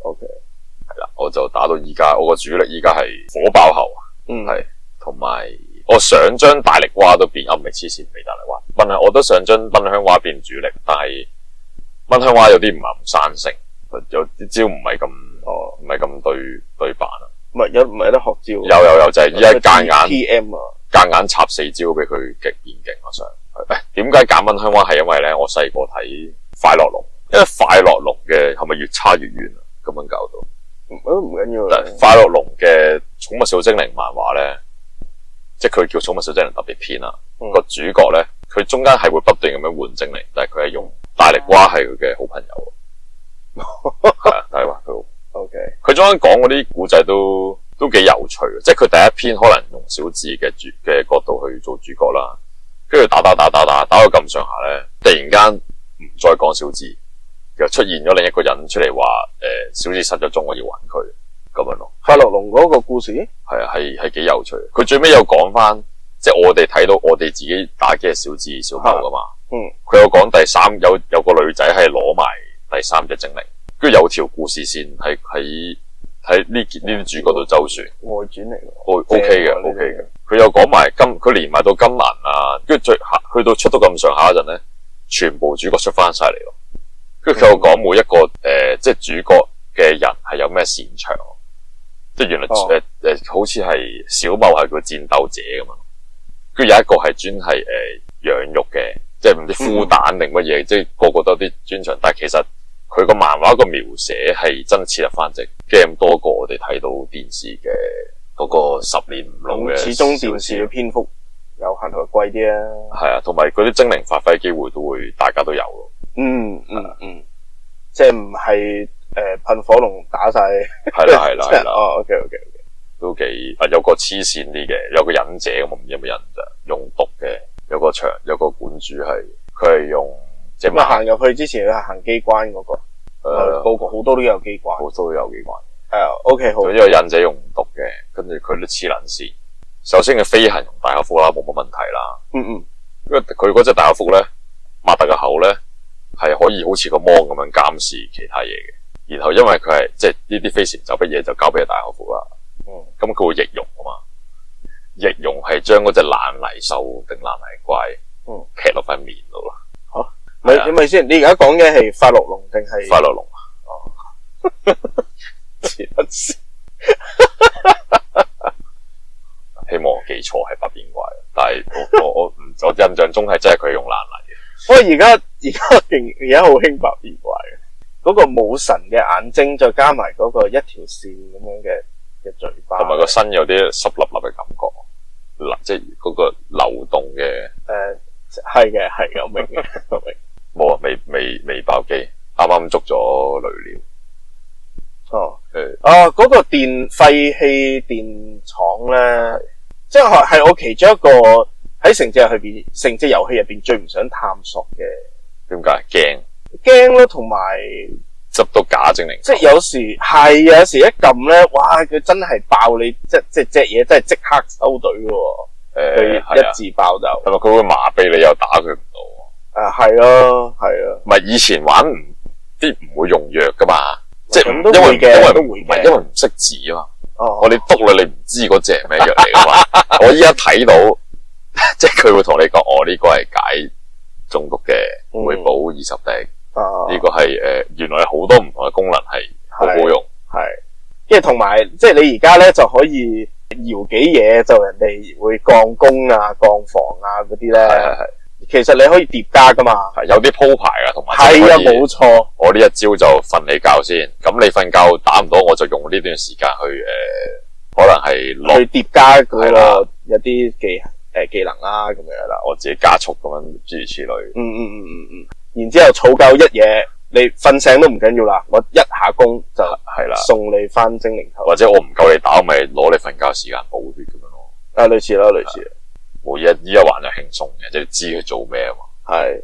OK， 係啦，我就打到依家，我個主力依家係火爆猴，係同埋我想將大力蛙都變，唔係黐線，未大力蛙，我都想將奔香蛙變主力，但係奔香蛙有啲唔係咁生性，有啲招唔係咁對版啊。唔係有得學招？有就係依家夾硬 PM 啊，夾硬插4招俾佢極變勁。我想點解揀奔香蛙係因為咧，我細個睇快樂龍，因為快樂龍嘅係咪越差越遠啊？咁樣搞到唔緊要。快樂龍嘅寵物小精靈漫畫咧，即係佢叫寵物小精靈特別篇啊。個主角咧，佢中間係會不斷咁樣換精靈，但係佢係用大力蛙係佢嘅好朋友。係啊，大力蛙佢好。OK， 佢中間講嗰啲古仔都幾有趣嘅，即係佢第一篇可能用小智嘅角度去做主角啦，跟住打到咁上下咧，突然間唔再講小智，又出現咗另一個人出嚟話小智失咗蹤，我要揾佢咁樣咯。快樂龍嗰個故事係啊，係幾有趣。佢最尾有講翻，即係我哋睇到我哋自己打機係小智小貓噶嘛。佢有講有個女仔係攞埋第3隻精靈，跟住有條故事線喺呢啲主角度周旋。外傳嚟嘅，OK 嘅。佢有講埋佢連埋到金蘭啊，跟住去到出到咁上下嗰陣咧，全部主角出翻晒嚟咯。跟住佢有講每一個即係主角嘅人係有咩擅長，即係原來好似係小茂係叫戰鬥者咁嘛。跟住有一個係專係養育嘅，即係唔知孵蛋定乜嘢，即係個個都有啲專長，但係其實佢個漫畫個描寫係真係切入翻隻 game 多過我哋睇到電視嘅嗰個10年唔老嘅。始終電視嘅篇幅有限同埋貴啲啊。係啊，同埋嗰啲精靈發揮機會都會大家都有咯。即係唔係噴火龍打晒。係啦。OK， 都幾有個黐線啲嘅，有個忍者咁，唔知有冇忍者用毒嘅，有個館主係佢係用。即係行入去之前要行機關嗰個，個個好多都有機關，好多都有機關。OK 好。呢個忍者用唔毒嘅，跟住佢都黐撚線。首先佢飛行用大口腹啦，冇乜問題啦。因為佢嗰隻大口腹咧，擘大個口咧，係可以好似個芒咁樣監視其他嘢嘅。然後因為佢係即係呢啲飛檐走壁嘢就交俾大口腹啦。咁佢會易容啊嘛，易容係將嗰隻爛泥獸定爛泥怪，劈落塊面度啦。咪先？你而家講嘅係快樂龍定係？快樂龍黐撚線希望我記錯係百變怪，但係我印象中係真係佢用爛泥嘅。不過而家好興百變怪嘅，嗰個冇神嘅眼睛，再加埋嗰個一條線咁樣嘅嘴巴，同埋個身有啲濕粒粒嘅感覺，即係嗰個流動嘅。係嘅，我明嘅，我明。冇啊，未爆機，啱啱捉咗雷鳥。嗰個廢棄電廠咧，即係我其中一個喺成隻遊戲入邊最唔想探索嘅。點解？驚咯，同埋執到假精靈，即係有時一撳咧，哇！佢真係爆你，即隻嘢真係即刻收隊嘅。佢一字爆就係咪佢會麻痹你又打佢唔到？係咯。唔係以前玩啲唔會用藥噶嘛，即係都會嘅，因為唔識字啊嘛。我哋篤啦，你唔知嗰隻係咩藥嚟噶嘛？我依家睇到，即係佢會同你講，呢個係解中毒嘅，會補20滴。呢個係原來好多唔同嘅功能係好好用。係，跟住同埋即係你而家咧就可以搖幾嘢，就人哋會降攻啊、降防啊嗰啲咧。係。其實你可以疊加噶嘛，有啲鋪排啊，同埋係啊，冇錯。我呢一招就瞓你覺先，咁你瞓覺打唔到，我就用呢段時間去可能係去疊加嗰個有啲技能啦，咁樣啦，我自己加速咁樣諸如此類。然之後儲夠一嘢，你瞓醒都唔緊要啦，我一下攻就係啦，送你翻精靈球。或者我唔夠你打，我咪攞你瞓覺時間補血咁樣咯。類似啦，類似。冇依家玩就輕鬆嘅，即係知佢做咩啊嘛。係，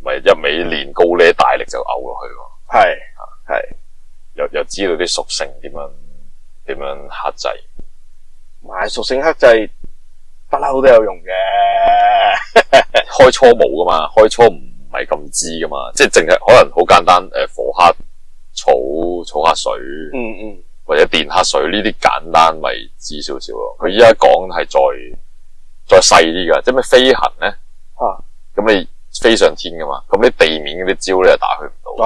唔係一味練高呢大力就嘔落去喎。係，又知道啲屬性點樣克制。買屬性克制不嬲都有用嘅。開初冇噶嘛，開初唔係咁知噶嘛，即係淨係可能好簡單火克草克水，或者電克水呢啲簡單咪知少少咯。佢依家講係再細啲噶，即係咩飛行咧？咁你飛上天噶嘛？咁你地面嗰啲招咧就打佢唔到。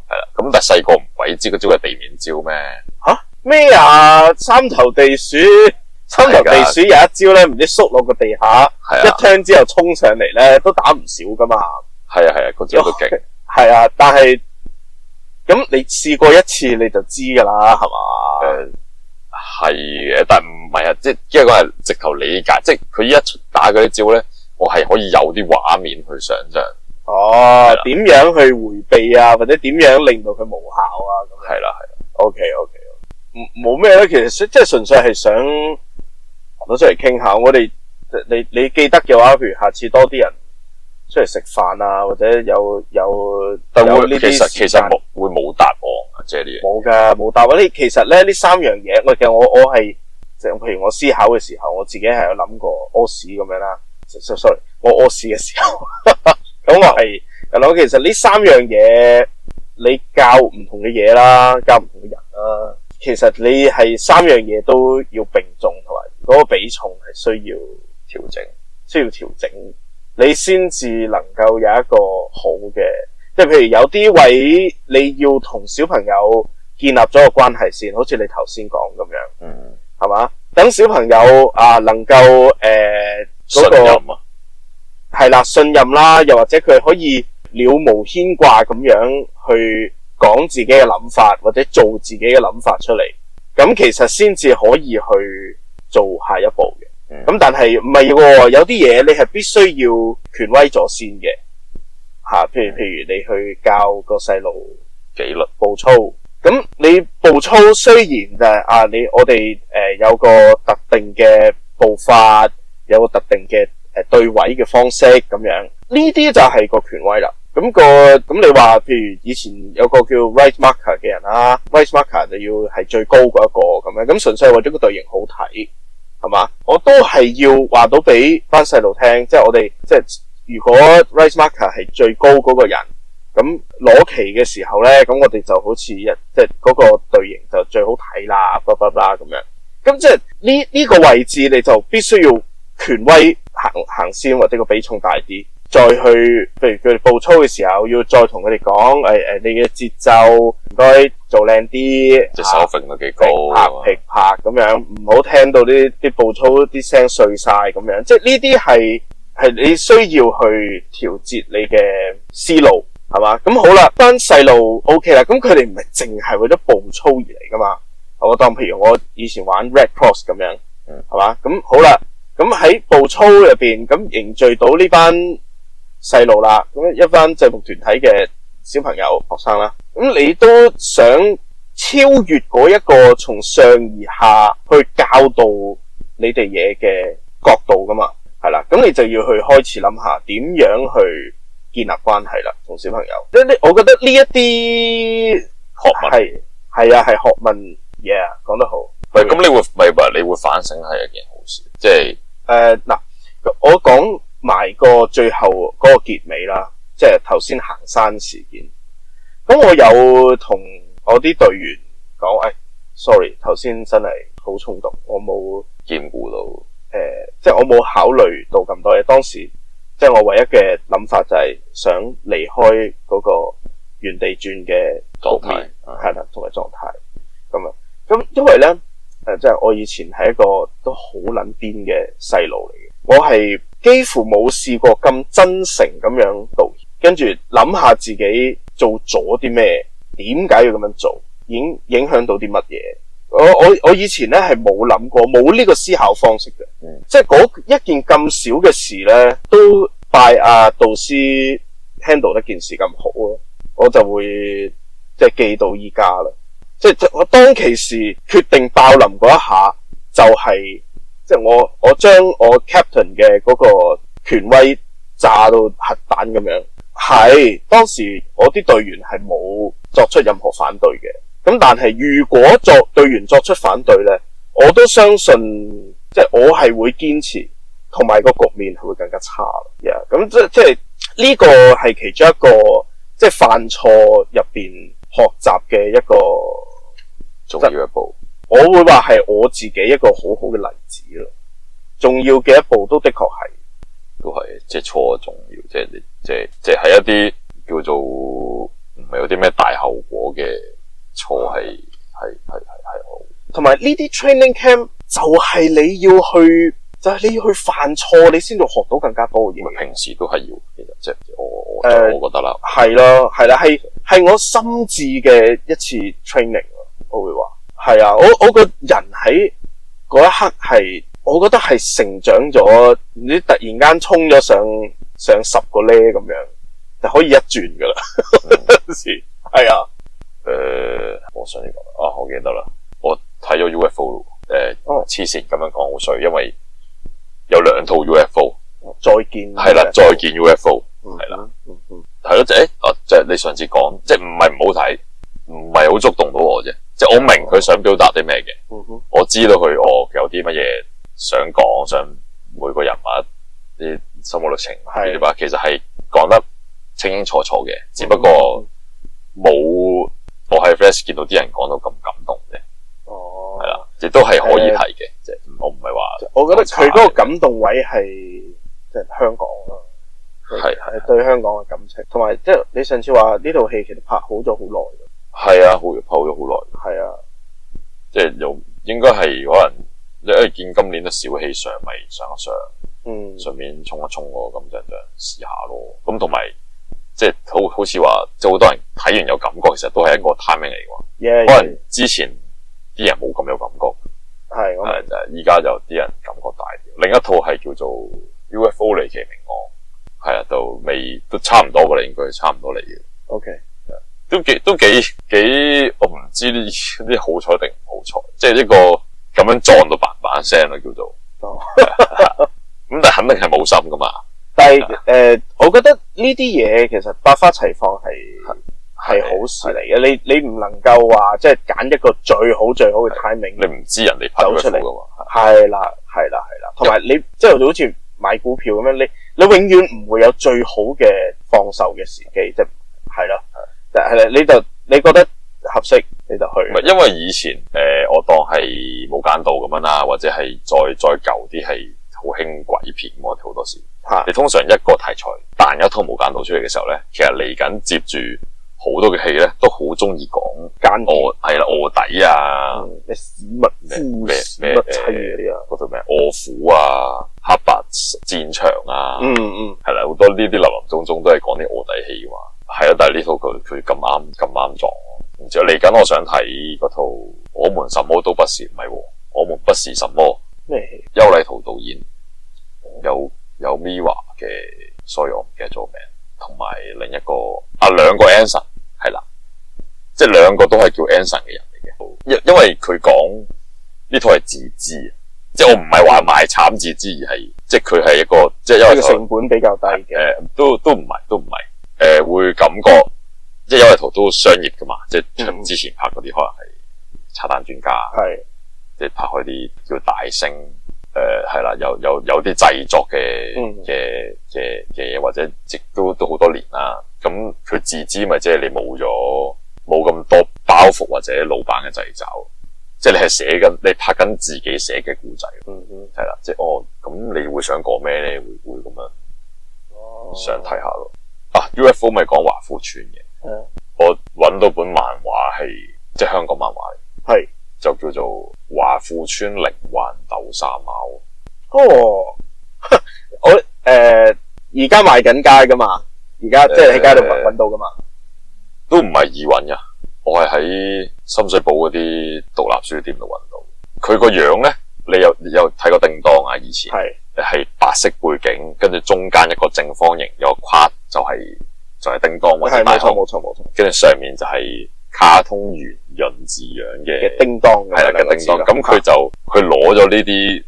係啦。咁但係細個唔鬼知嗰招係地面招咩？咩啊？三頭地鼠有一招咧，唔知縮落個地下，一turn之後衝上嚟咧，都打唔少噶嘛。係啊，嗰招都勁。係啊，但係咁你試過一次你就知噶啦，係嘛？係嘅，但唔係啊，即係因為係直頭理解，即係佢一打嗰啲招咧，我係可以有啲畫面去想象。點樣去回避啊，或者點樣令到佢無效啊？咁係啦。OK，冇咩咧，其實即係純粹係想攞出嚟傾下。我哋你記得嘅話，譬如下次多啲人出嚟食飯啊，或者有呢啲，其實會冇答案啊，即係啲嘢冇答案。其實咧呢三樣嘢，其實我係即係譬如我思考嘅時候，我自己係有諗過屙屎咁樣啦。sorry， 我屙屎嘅時候，咁我係諗其實呢三樣嘢，你教唔同嘅嘢啦，教唔同嘅人啦，其實你係三樣嘢都要並重，同埋嗰個比重係需要調整，你先至能夠有一個好嘅，即係譬如有啲位你要同小朋友建立咗個關係先，好似你頭先講咁樣，係嘛？等小朋友能夠信任啊，係啦，信任啦，又或者佢可以了無牽掛咁樣去講自己嘅諗法，或者做自己嘅諗法出嚟，咁其實先至可以去做下一步嘅。咁但係唔係喎，有啲嘢你係必須要權威咗先嘅，譬如你去教個細路紀律步操，咁你步操雖然就係我哋有個特定嘅步伐，有個特定嘅對位嘅方式咁樣，呢啲就係個權威啦。咁你話譬如以前有個叫 right marker 嘅人啦，right marker 就要係最高嗰一個咁樣，咁純粹係為咗個隊形好睇。係嘛？我都係要話到俾班細路聽，即係我哋即係如果 right marker 係最高嗰個人，咁攞旗嘅時候咧，咁我哋就好似即係嗰個隊形就最好睇啦，blah blah blah咁樣。咁即係呢個位置你就必須要權威行先，或者個比重大啲。再去，譬如佢哋步操嘅時候，要再同佢哋講，你嘅節奏唔該做靚啲，隻手揈到幾高，劈拍咁樣，唔好聽到啲步操啲聲碎晒咁樣。即係呢啲係你需要去調節你嘅思路，係嘛？咁好啦，班細路 OK 啦，咁佢哋唔係淨係為咗步操而嚟噶嘛？我當譬如我以前玩 Red Cross 咁樣，係嘛？咁好啦，咁喺步操入邊，咁凝聚到呢班細路啦，咁一班制服團體嘅小朋友、學生啦，咁你都想超越嗰一個從上而下去教導你哋嘢嘅角度噶嘛，係啦，咁你就要去開始諗下點樣去建立關係啦，同小朋友。我覺得呢一啲學問係啊，係學問嘢啊，講得好。喂，咁你會反省係一件好事，即係嗱，我講埋個最後嗰個結尾啦，即係頭先行山事件。咁我有同我啲隊員講，sorry， 頭先真係好衝動，我冇兼顧到，即係我冇考慮到咁多嘢。當時即係我唯一嘅諗法就係想離開嗰個原地轉嘅狀態，係啦，同埋狀態咁啊。咁因為咧，即係我以前係一個都好撚癲嘅細路嚟嘅，我係幾乎冇試過咁真誠咁樣道歉，跟住諗下自己做咗啲咩，點解要咁樣做，影響到啲乜嘢。我以前咧係冇諗過，冇呢個思考方式嘅，即係嗰一件咁少嘅事咧，都拜導師 handle 一件事咁好咯，我就會即係記到依家啦。即係我當其時決定爆林嗰一下，就係即係我將我 captain 嘅嗰個權威炸到核彈咁樣。係當時我啲隊員係冇作出任何反對嘅。咁但係如果隊員作出反對咧，我都相信即係我係會堅持，同埋個局面係會更加差。咁即係呢個係其中一個即係犯錯入邊學習嘅一個重要一步。我會話係我自己一個好好嘅例子咯。重要嘅一步都的確係，都係即係錯重要，即係一啲叫做唔係有啲咩大後果嘅錯係好。同埋呢啲 training camp 就係你要去犯錯，你先至學到更加多嘢。平時都係要，其實即係我覺得啦，係咯，係啦，係我心智嘅一次 training， 我會話係啊，我個人喺嗰一刻係，我覺得係成長咗，你突然間衝咗上10個呢咁樣，就可以一轉噶啦，係啊。我想呢個我記得啦，我睇咗 UFO 黐線咁樣講好衰，因為有2套 UFO， 再見係啦，再見 UFO 係啦，係咯，即係你上次講，即係唔係唔好睇，唔係好觸動到我啫，即係我明佢想表達啲咩嘅，我知道佢有啲乜嘢想講，想每個人物啲心路歷程呢啲吧，其實係講得清清楚楚嘅，只不過冇我喺 Flash 見到啲人講到咁感動啫。係啦，亦都係可以睇嘅，即係我唔係話，我覺得佢嗰個感動位係即係香港咯，係對香港嘅感情，同埋即係你上次話呢套戲其實拍好咗好耐嘅，係啊，拍咗好耐，係啊，即係又應該係可能因為見今年都小氣上，咪上一上，順便衝一衝咯，咁就試下咯，咁同埋即係好似話，即係好多人睇完有感覺，其實都係一個 timing 嚟嘅，可能之前啲人冇咁有感覺，係就係依家就啲人感覺大啲。另一套係叫做 UFO 離奇命案，係啊，都差唔多噶啦，應該差唔多嚟嘅。OK， 都幾，我唔知呢啲好彩定唔好彩，即係一個咁樣撞到嘭聲啦，叫做。咁但係肯定係冇心噶嘛。但係我覺得呢啲嘢其實百花齊放係好事嚟嘅，你唔能夠話即係揀一個最好嘅 timing， 你唔知人哋拍出嚟噶嘛？係啦，同埋你即係好似買股票咁樣，你永遠唔會有最好嘅放手嘅時機，即係係啦，你覺得合適你就去。唔係因為以前我當係無間道咁樣啦，或者係再舊啲係好興鬼片，我哋好多時。嚇你通常一個題材彈一套無間道出嚟嘅時候咧，其實嚟緊接住好多嘅戲咧，都好中意講係啦臥底啊，咩史密夫咩史密妻嗰啲啊，嗰套咩臥虎啊、黑白戰場啊，係啦，好多呢啲林林總總都係講啲臥底戲嘛。係啊，但係呢套佢咁啱撞。然之後嚟緊，我想睇嗰套我們什麼都不是，唔係喎，我們不是什麼咩戲？邱禮濤導演，有 Mirror 嘅，所以我唔記得咗名，同埋另一個兩個 Anson 係啦，即係兩個都係叫 Anson 嘅人嚟嘅。因為佢講呢套係自資，即係我唔係話賣慘自資，而係即係佢係一個即係因為個成本比較低嘅，都唔係，會感覺即係邱禮濤都商業噶嘛，即係之前拍嗰啲可能係拆彈專家，係即係拍開啲叫大星。係啦，有啲製作嘅嘢，或者都好多年啦。咁佢自資咪即係你冇咁多包袱或者老闆嘅掣肘，即係你係你拍緊自己寫嘅故仔。係啦，即係咁你會想講咩咧？會咁樣想睇下咯。UFO 咪講華富村嘅，我搵到本漫畫係即係香港漫畫嚟，係就叫做華富村靈幻豆沙貓。我而家賣緊街噶嘛，而家即係喺街度搵到噶嘛，都唔係易搵噶。我係喺深水埗嗰啲獨立書店度搵到。佢個樣咧，你有睇過叮當啊？以前係白色背景，跟住中間一個正方形，有個框就係叮當或者大雄，冇錯。跟住上面就係卡通圓潤字樣嘅叮當，係啦嘅叮當。咁佢攞咗呢啲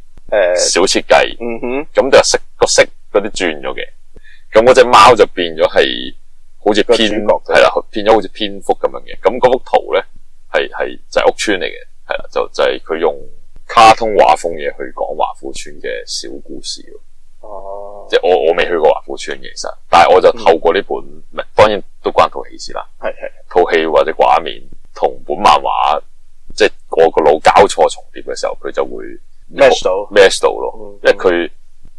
小設計，咁就個色嗰啲轉咗嘅。咁嗰隻貓就變咗係好似係啦，變咗好似蝙蝠咁樣嘅。咁嗰幅圖咧係就係屋村嚟嘅，係啦，就係佢用卡通畫風嘢去講華富村嘅小故事。即係我未去過華富村嘅，其實，但係我就透過呢本，當然都關套戲事啦。係套戲或者畫面同本漫畫，即係我個腦交錯重疊嘅時候，佢就會 match 到咯。因為佢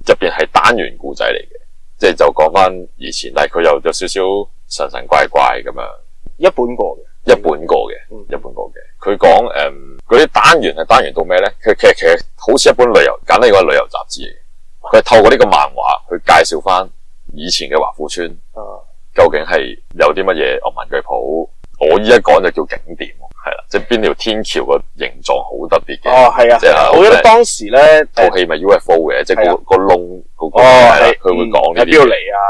入邊係單元故仔嚟嘅，即係就講翻以前，但係佢又有少少神神怪怪咁樣。一本過嘅。佢講嗰啲單元係單元到咩咧？其實好似一本簡單嚟講係旅遊雜誌嚟嘅。佢係透過呢個漫畫去介紹翻以前嘅華富村，究竟係有啲乜嘢文具鋪。我依家講就叫景點，係啦，即係邊條天橋個形狀好特別嘅。係啊，即係我記得當時咧套戲咪 UFO 嘅，即係個窿嗰個係啦，佢會講呢啲。喺邊度嚟啊？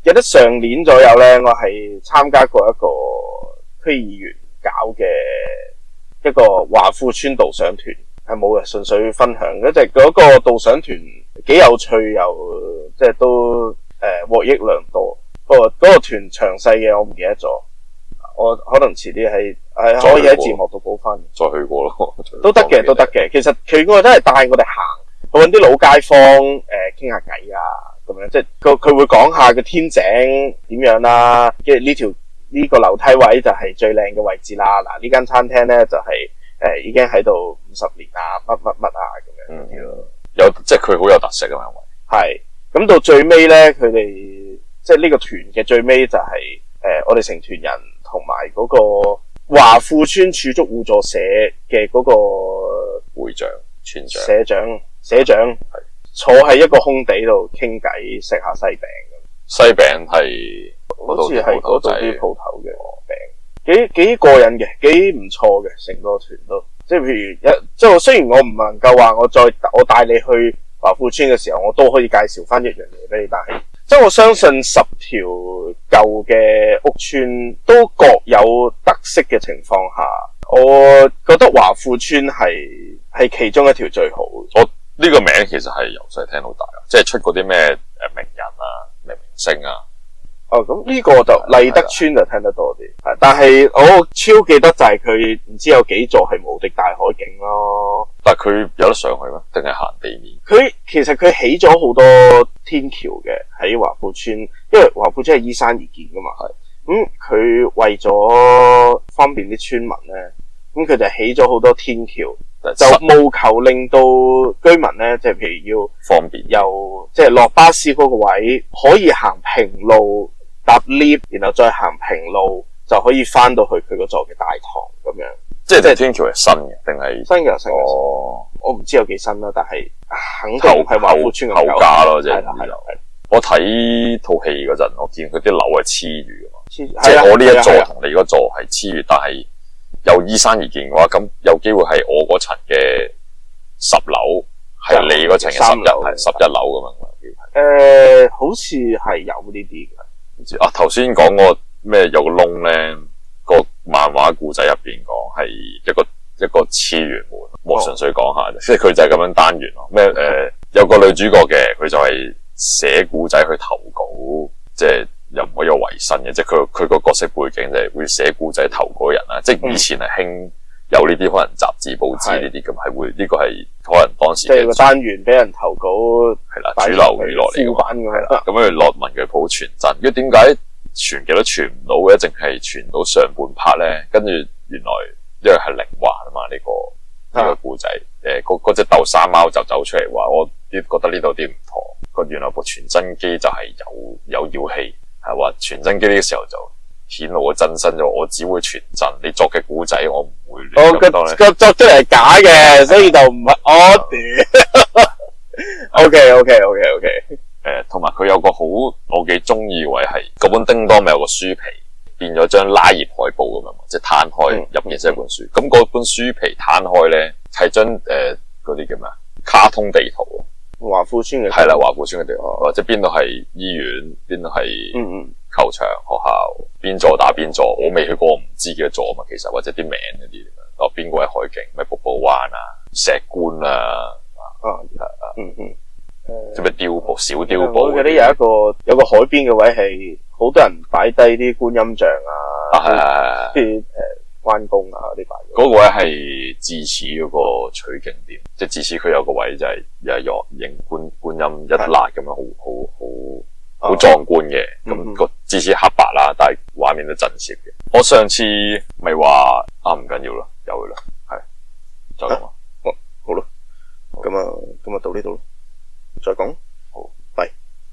記得上年左右咧，我係參加過一個區議員搞嘅一個華富村導賞團。係冇嘅，純粹分享。嗰個導賞團幾有趣，又即係都獲益良多。不過嗰個團詳細嘅我唔記得咗，我可能遲啲係可以喺字幕度補翻。再去過咯，都得嘅。其實佢個真係帶我哋行去搵啲老街坊傾下偈啊，咁樣即係佢會講下個天井點樣啦，跟住呢個樓梯位就係最靚嘅位置啦。嗱，呢間餐廳咧就係。已經喺度50年啊，乜啊咁樣，即係佢好有特色啊嘛，係咁到最尾咧，佢哋即係呢個團嘅最尾就係我哋成團人同埋嗰個華富村儲蓄互助社嘅嗰個會長、村長、社長係坐喺一個空地度傾偈，食下西餅咁。西餅係好似係嗰度啲鋪頭嘅餅。幾過癮嘅，幾唔錯嘅，成個團都即係譬如即係雖然我唔能夠話我帶你去華富村嘅時候，我都可以介紹翻一樣嘢俾你，但係即係我相信10條舊嘅屋村都各有特色嘅情況下，我覺得華富村係其中一條最好。我呢個名其實係由細聽到大，即係出嗰啲咩名人啊、明星啊。咁呢個就麗德村就聽得多啲，但係我超記得就係佢唔知有幾座係無敵大海景咯。但係佢有得上去咩？定係行地面？其實佢起咗好多天橋嘅喺華富村，因為華富村係依山而建噶嘛。咁佢為咗方便啲村民咧，咁佢就起咗好多天橋，就務求令到居民咧，即係譬如要方便，由即係落巴士嗰個位可以行平路搭 lift， 然後再行平路就可以翻到去佢嗰座嘅大堂咁樣。即係天橋係新嘅定係新嘅？新嘅。哦，我唔知有幾新啦，但係肯定係華富村咁舊價咯，即係。係啦。我睇套戲嗰陣，我見佢啲樓係黐住嘅嘛，即係我呢一座同你嗰座係黐住，但係又依山而建嘅話，咁有機會係我嗰層嘅10樓，係你嗰層嘅11樓咁樣。好似係有呢啲嘅。唔知啊，頭先講個咩有個窿咧，個漫畫故仔入邊講係一個次元門，我純粹講下啫，即係佢就係咁樣單元咯。咩有個女主角嘅，佢就係寫故仔去投稿，即係又唔可以有維新嘅，即係佢個角色背景就係會寫故仔投稿嘅人啦。即係以前係興有呢啲可能雜誌報紙呢啲咁，係會呢個係可能當時即係個單元俾人投稿係啦，主流娛樂嚟嘅係啦。咁樣落文具鋪傳真，因為點解傳極都傳唔到嘅，淨係傳到上半 part 咧？跟住原來因為係靈幻啊嘛，呢個故仔嗰隻豆沙貓就走出嚟話，我覺得呢度啲唔妥。原來部傳真機就係有妖氣，係話傳真機呢個時候就顯露我真身咗，我只會傳真，你作嘅古仔我唔會亂咁當咧。個作出嚟係假嘅，所以就唔係我屌。OK。同埋佢有個好我幾中意嘅位係嗰本叮當咪有個書皮變咗張拉頁海報咁樣，即係攤開入面先係本書。咁嗰本書皮攤開咧係張嗰啲叫咩啊？卡通地圖。華富村嘅係啦，華富村嘅地方，或者邊度係醫院，邊度係球場、學校，邊座打邊座，我未去過，我唔知幾多座啊嘛。其實或者啲名嗰啲，邊個係海景，咩瀑布灣啊、石棺啊，即係咩碉堡、小碉堡。我記得有個海邊嘅位係好多人擺低啲觀音像啊，啲關公啊嗰啲擺。嗰個位係智齒嗰個取景點，即係智齒佢有個位就係又係影觀音一辣咁樣，好壯觀嘅。咁個智齒黑白啦，但係畫面都震懾嘅。我上次咪話唔緊要啦，有佢啦，係再講啦。好啦，咁啊到呢度咯，再講。